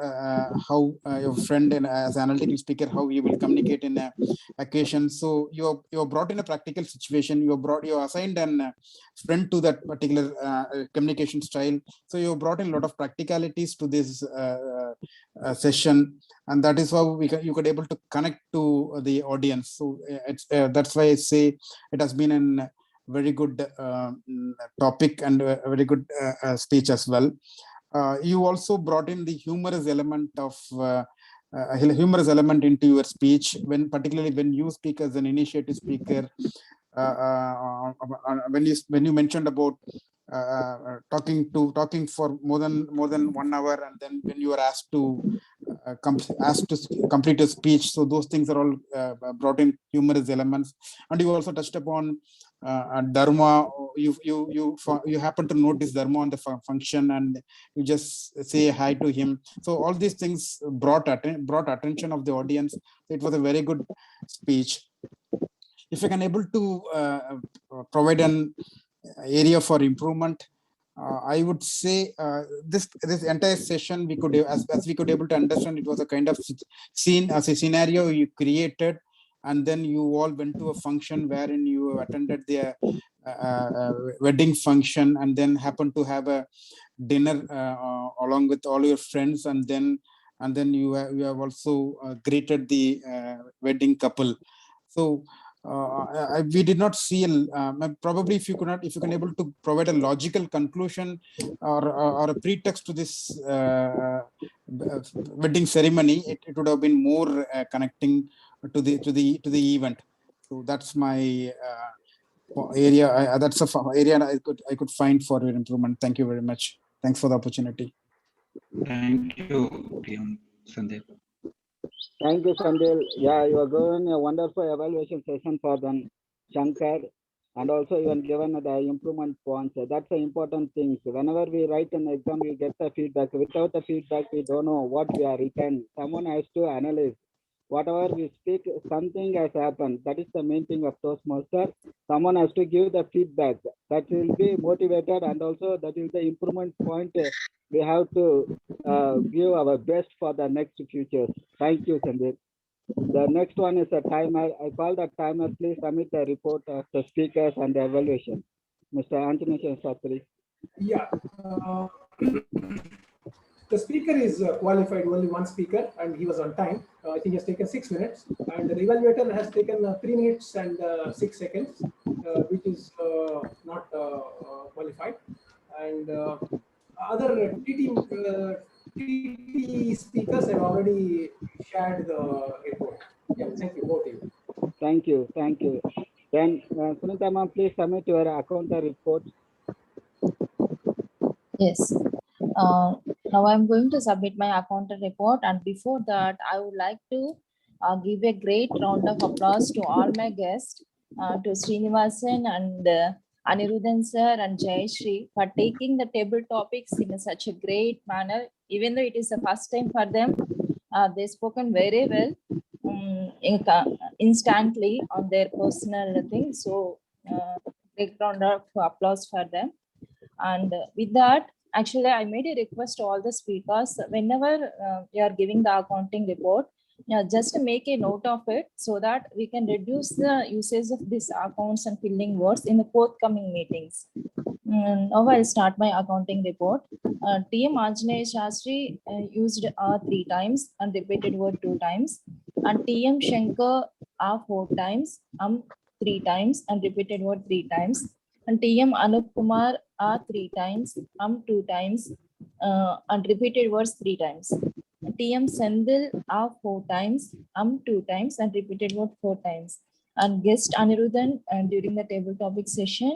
how your friend and as an analytical speaker, how you will communicate in a occasion. So you brought in a practical situation. You assigned an friend to that particular communication style. So you brought in a lot of practicalities to this session, and that is how you could able to connect to the audience. So it's that's why I say it has been an very good topic and a very good speech as well. You also brought in the humorous element into your speech, particularly when you speak as an initiative speaker. When you mentioned about talking for more than 1 hour, and then when you are asked to complete a speech, so those things are all brought in humorous elements. And you also touched upon dharma. You happen to notice dharma on the function, and you just say hi to him. So all these things brought attention of the audience. It was a very good speech. If I can able to provide an area for improvement, I would say this entire session we could, as we could able to understand, it was a kind of scenario you created, and then you all went to a function wherein you attended the wedding function, and then happened to have a dinner along with all your friends, and then you have also greeted the wedding couple. So we did not see probably if you can able to provide a logical conclusion or a pretext to this wedding ceremony, it would have been more connecting to the event. So that's my area. That's a area I could find for your improvement. Thank you very much. Thanks for the opportunity. Thank you, Sandeep. Thank you, Sandil. Yeah, you are going a wonderful evaluation session for them, Shankar, and also you are given the improvement points. That's the important thing. Whenever we write an exam, we get the feedback. Without the feedback, we don't know what we are written. Someone has to analyze. Whatever we speak, something has happened. That is the main thing of Toastmaster. Someone has to give the feedback. That will be motivated, and also that is the improvement point. We have to give our best for the next future. Thank you, Sandeep. The next one is a timer. I call the timer. Please submit the report of the speakers and the evaluation. Mr. Anthony Satri. Yeah. The speaker is qualified, only one speaker, and he was on time. I think he has taken 6 minutes, and the evaluator has taken 3 minutes and 6 seconds, which is not qualified. And other TT speakers have already shared the report. Yeah, thank you. Over to you. Thank you. Thank you. Then, Sunita ma'am, please submit your account report. Yes. Now I'm going to submit my accountant report, and before that, I would like to give a great round of applause to all my guests, to Srinivasan and Anirudhan sir and Jayashree for taking the table topics in such a great manner. Even though it is the first time for them, they spoken very well, instantly on their personal thing. So, great round of applause for them. And with that, actually, I made a request to all the speakers, whenever you are giving the accounting report, just to make a note of it so that we can reduce the usage of these accounts and filling words in the forthcoming meetings. Now I'll start my accounting report. TM Anjaneya Shastri used 3 times and repeated word 2 times. And TM Shankar 4 times, 3 times and repeated word 3 times. And TM Anup Kumar 3 times, 2 times and repeated words 3 times. TM Sendil 4 times, 2 times and repeated word 4 times. And guest Anirudhan during the table topic session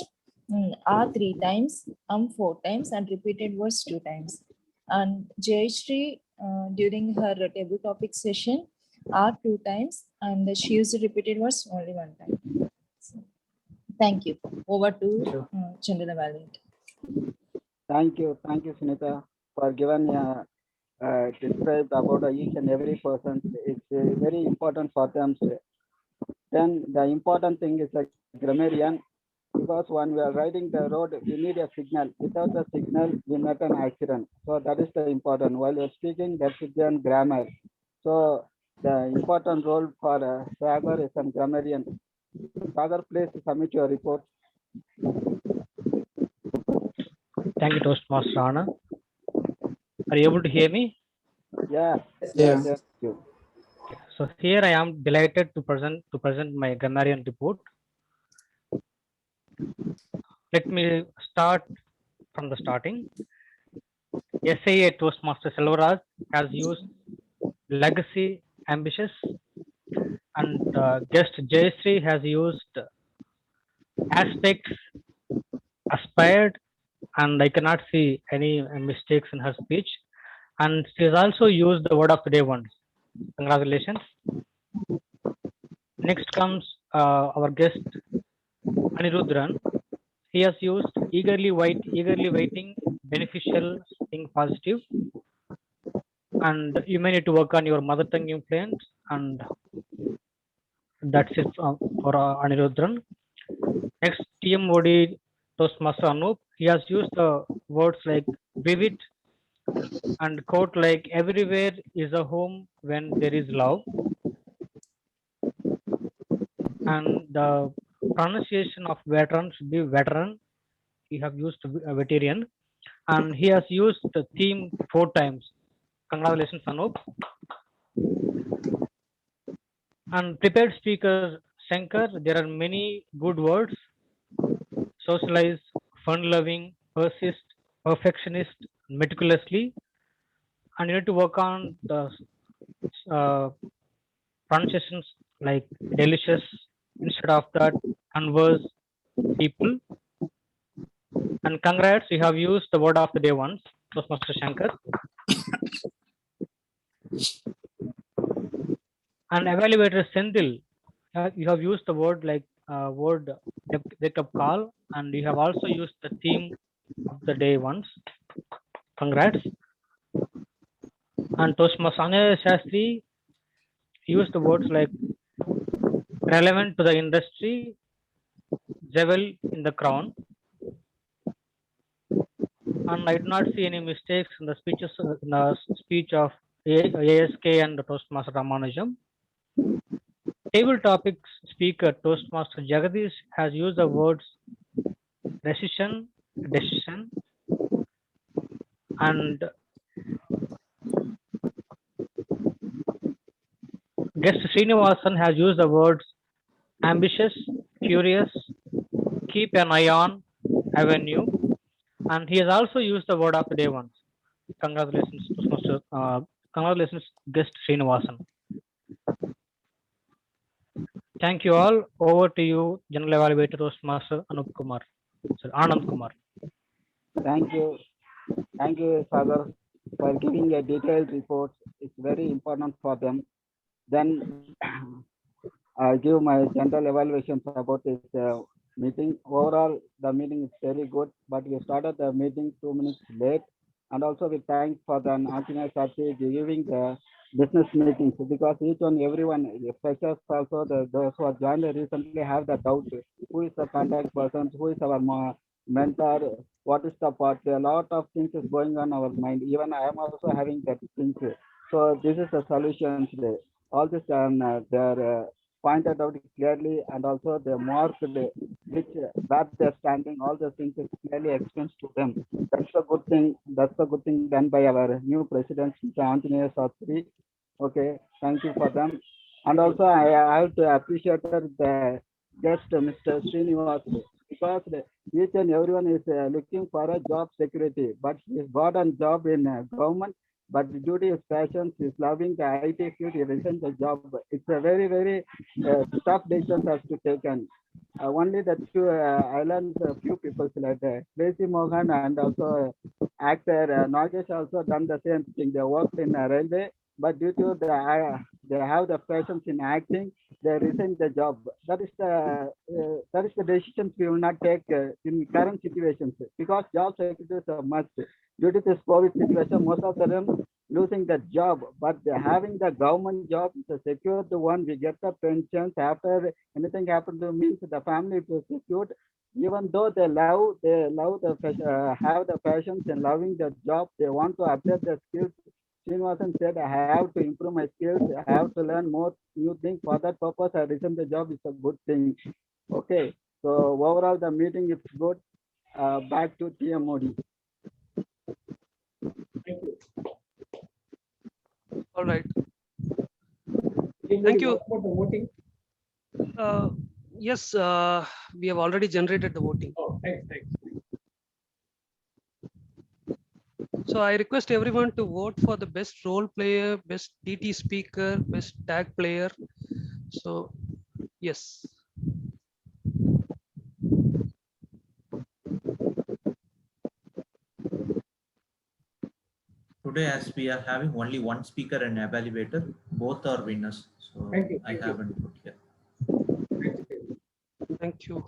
3 times, 4 times and repeated words 2 times. And Jayashree during her table topic session 2 times and she used repeated words only 1 time. So, thank you. Over to Chandra Valiant. Thank you, Sunita, for giving described about each and every person. It's very important for them. Then the important thing is like grammarian, because when we are riding the road, we need a signal. Without the signal, we met an accident. So that is the important. While you're speaking, there should be a grammar. So the important role for Sagar is a grammarian. Sagar, please submit your report. Thank you, Toastmaster Anna. Are you able to hear me? Yeah. Yes. Thank you. So here I am delighted to present my grammarian report. Let me start from the starting. SAA Toastmaster Selvaraj has used legacy, ambitious, and guest Jayashree has used aspects, aspired, and I cannot see any mistakes in her speech. And she has also used the word of the day once. Congratulations. Next comes our guest Anirudhan. He has used eagerly waiting, beneficial, think positive. And you may need to work on your mother tongue influence, and that's it for Anirudhan. Next, TMOD Toastmaster Anup. He has used the words like vivid and quote like everywhere is a home when there is love. And the pronunciation of veteran should be veteran. He have used a veteran, and he has used the theme 4 times. Congratulations, Anup. And prepared speaker Shankar, there are many good words: socialize, fun-loving, persist, perfectionist, meticulously. And you need to work on the pronunciations like delicious, instead of that, converse, people. And congrats, you have used the word of the day once, Toastmaster Shankar. And evaluator Sendil, you have used the word like word wake up call, and you have also used the theme of the day once. Congrats. And Toastmaster Anjaneya Shastri used the words like relevant to the industry, jewel in the crown. And I do not see any mistakes in the speech of ASK and the Toastmaster Ramanujam. Table topics speaker Toastmaster Jagadish has used the words decision, and guest Srinivasan has used the words ambitious, curious, keep an eye on, avenue, and he has also used the word of the day once. Congratulations, Toastmaster. Congratulations, guest Srinivasan. Thank you all. Over to you, General Evaluator Toastmaster Anup Kumar. Sorry, Anand Kumar. Thank you. Thank you, Sagar, for giving a detailed report. It's very important for them. Then I give my general evaluations about this meeting. Overall, the meeting is very good, but we started the meeting 2 minutes late. And also we thank for the Anjana Sachi giving the business meetings, because each and everyone, the freshers also, those who are joined recently have the doubt, who is the contact person, who is our mentor, what is the part. A lot of things is going on our mind. Even I am also having that things. So this is the solution today. All this they're pointed out clearly, and also they marked which where they're standing. All the things is clearly explained to them. That's a good thing. That's a good thing done by our new president, Mr. Anjaneya Sastry. Okay, thank you for them. And also I have to appreciate the guest, Mr. Srinivas, because each and everyone is looking for a job security, but he's got a job in government. But due to his passion, he's loving the IT field, he resigned the job. It's a very, very tough decision has to take. And only the two, I learned a few people like Tracy Mohan and also actor Nagesh also done the same thing. They worked in railway, but due to they have the passions in acting, they resign the job. That is the decisions we will not take in current situations, because job security is a must. Due to this COVID situation, most of them losing the job, but having the government job is a secured one. We get the pensions after anything happened to me, the family is secured. Even though they love the have the passions and loving the job, they want to update their skills. Srinivasan said, I have to improve my skills, I have to learn more new things. For that purpose, I resigned the job. Is a good thing. Okay, so overall the meeting is good. Back to TM Modi. Thank you. All right. Anybody Thank you. about the voting? Yes, we have already generated the voting. Oh, thanks. So I request everyone to vote for the best role player, best DT speaker, best tag player. So yes. Today, as we are having only one speaker and evaluator, both are winners. So I haven't put here. Thank you.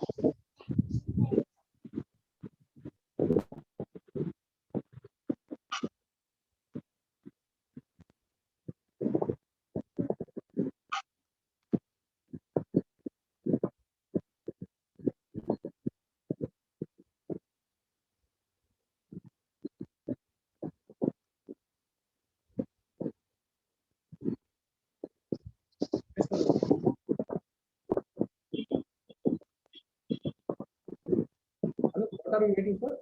What are we waiting for?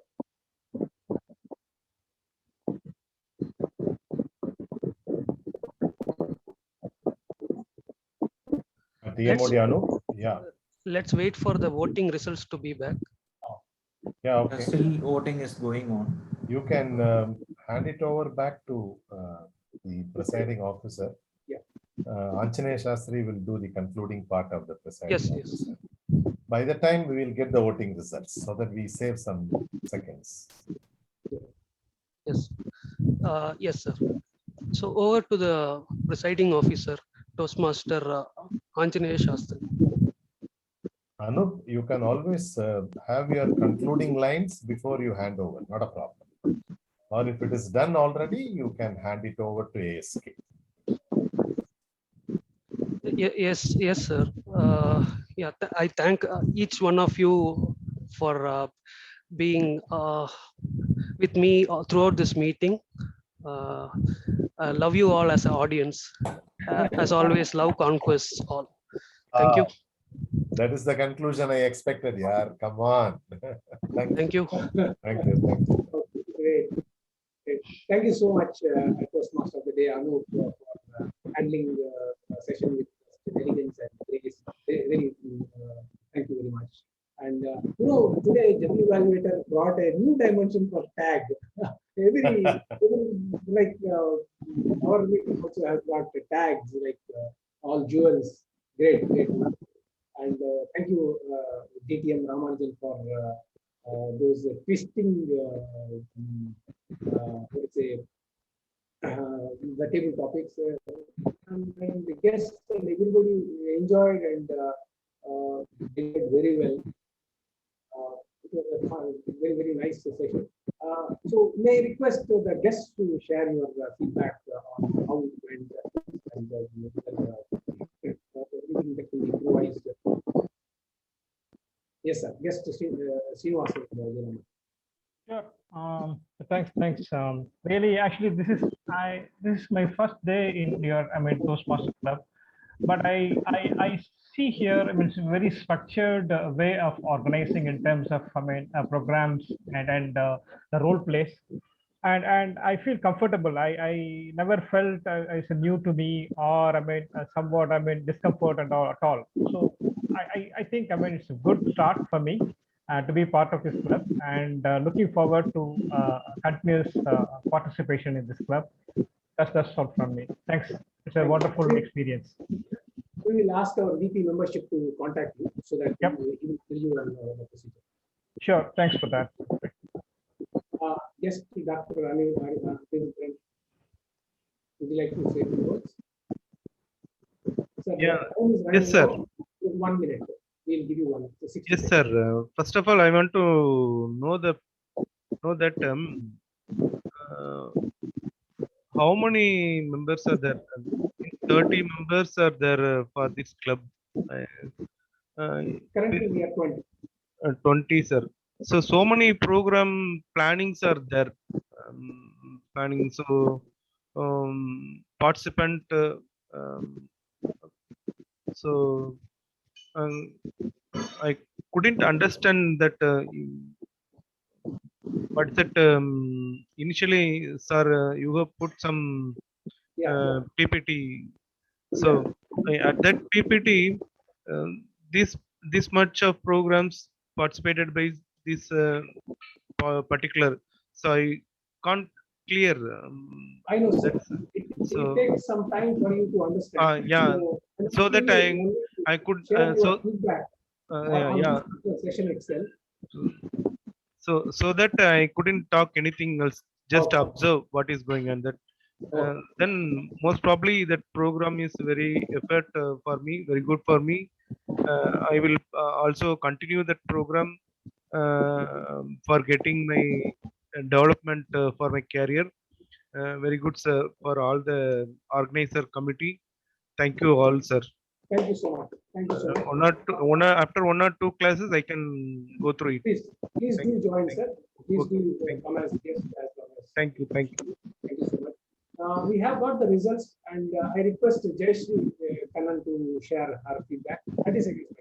Let's wait for the voting results to be back. Yeah, okay. Still voting is going on. You can hand it over back to the presiding officer. Yeah. Anjaneya Sastry will do the concluding part of the presiding officer. Yes. By the time we will get the voting results, so that we save some seconds. Yes. Yes, sir. So over to the presiding officer, Toastmaster Anjaneya Sastry. Anup, you can always have your concluding lines before you hand over, not a problem. Or if it is done already, you can hand it over to ASK. Yes, sir. Yeah, I thank each one of you for being with me throughout this meeting. I love you all as an audience. As always, love conquests all. Thank you. That is the conclusion I expected, yaar. Come on. Thank you. Thank you. Thank you. Great. Great. Thank you so much, Toastmaster of the Day, Anup, for handling the session with elegance and grace. Very, thank you very much. And today General Evaluator brought a new dimension for tag. Like our meeting also has got tags like all jewels. Great, great. And thank you, DTM Ramanujan, for those twisting, let's say, the table topics. And the guests and everybody enjoyed and did very well. It was a fun, very, very nice session. So may I request the guests to share your feedback on how it went and everything that can be improvised. Yes, sir. Guest Srinivasan. Sure. Thanks. Really, actually, this is my first day in your Toastmaster Club, but I see here, it's a very structured way of organizing in terms of programs and the role plays, and I feel comfortable. I never felt it's new to me or somewhat discomfort and all at all. So I think it's a good start for me to be part of this club, and looking forward to continuous participation in this club. That's all from me. Thanks. It's a wonderful experience. We will ask our VP membership to contact you so that he will tell you the procedure. Sure. Thanks for that. Yes, Dr. Anil, would you like to say a few words? Sir, yeah. Yes, sir. 1 minute. We'll give you one. Yes, sir. First of all, I want to know that how many members are there? 30 members are there for this club. Currently, we are 20. 20, sir. So many program plannings are there. Planning. So participant. So I couldn't understand that. But that initially, sir, you have put some PPT. So at that PPT, this much of programs participated by this particular. So I can't clear. I know, sir. It takes some time for you to understand. Yeah. So that I could so feedback yeah. The session itself. So that I couldn't talk anything else. Just observe what is going on. That then most probably that program is very effort for me, very good for me. I will also continue that program for getting my development for my career. Very good, sir, for all the organizer committee. Thank you all, sir. Thank you so much. Thank you so much. After 1 or 2 classes, I can go through it. Please do join, sir. Please do come as guest as well as. Thank you. Thank you so much. We have got the results, and I request Jayashree Kannan to share her feedback. 30 seconds.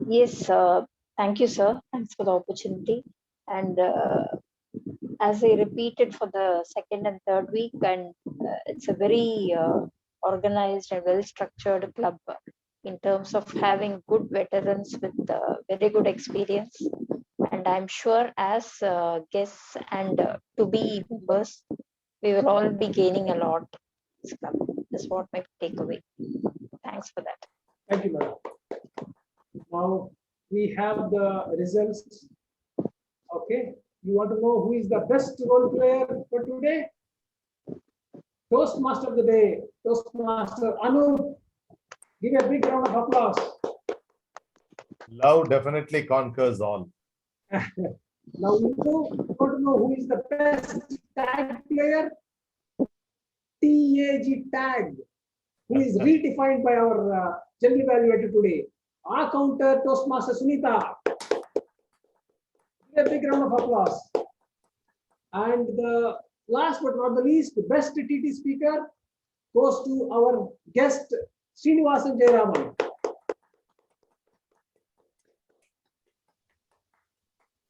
Yes, thank you, sir. Thanks for the opportunity. And as I repeated for the second and third week, and it's a very organized and well-structured club in terms of having good veterans with very good experience. And I'm sure as guests and to-be members, we will all be gaining a lot. This club is what my takeaway. Thanks for that. Thank you, madam. Now we have the results. Okay. You want to know who is the best role player for today? Toastmaster of the Day, Toastmaster Anup. Give a big round of applause. Love definitely conquers all. Now you want to know who is the best tag player? TAG tag, who is redefined by our general evaluator today. Our counter Toastmaster Sunita. A big round of applause. And the last but not the least, the best TT speaker goes to our guest, Srinivasan Jayaraman.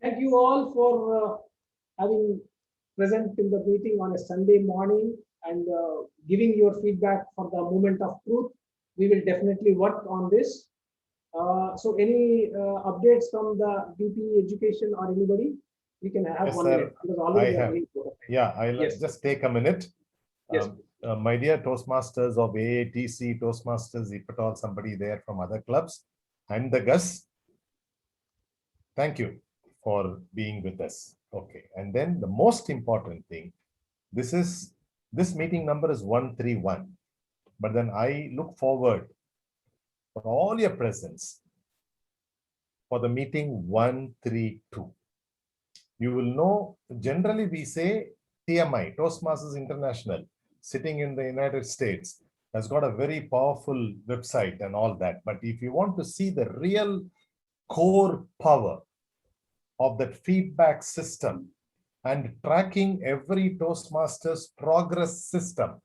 Thank you all for having present in the meeting on a Sunday morning and giving your feedback for the moment of truth. We will definitely work on this. So any updates from the VP education or anybody? We can have Yes, 1 sir. minute. Because already I we are have. running out of time. Yeah, I'll Yes. just take a minute. Yes. My dear Toastmasters of AATC, Toastmasters, if at all somebody there from other clubs, and the guests, thank you for being with us. Okay, and then the most important thing, this meeting number is 131, but then I look forward for all your presence for the meeting 132. You will know, generally we say TMI, Toastmasters International, sitting in the United States, has got a very powerful website and all that. But if you want to see the real core power of that feedback system and tracking every Toastmasters progress system,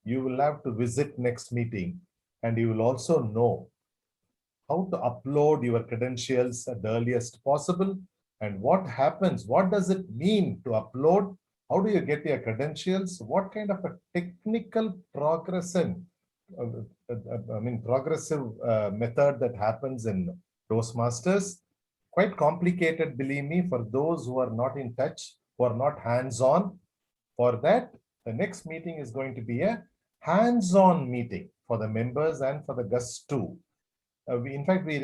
you will have to visit next meeting, and you will also know how to upload your credentials at the earliest possible, and what happens, what does it mean to upload, how do you get your credentials, what kind of a technical progressive method that happens in Toastmasters. Quite complicated, believe me, for those who are not in touch, who are not hands-on. For that, the next meeting is going to be a hands-on meeting for the members and for the guests too. In fact, we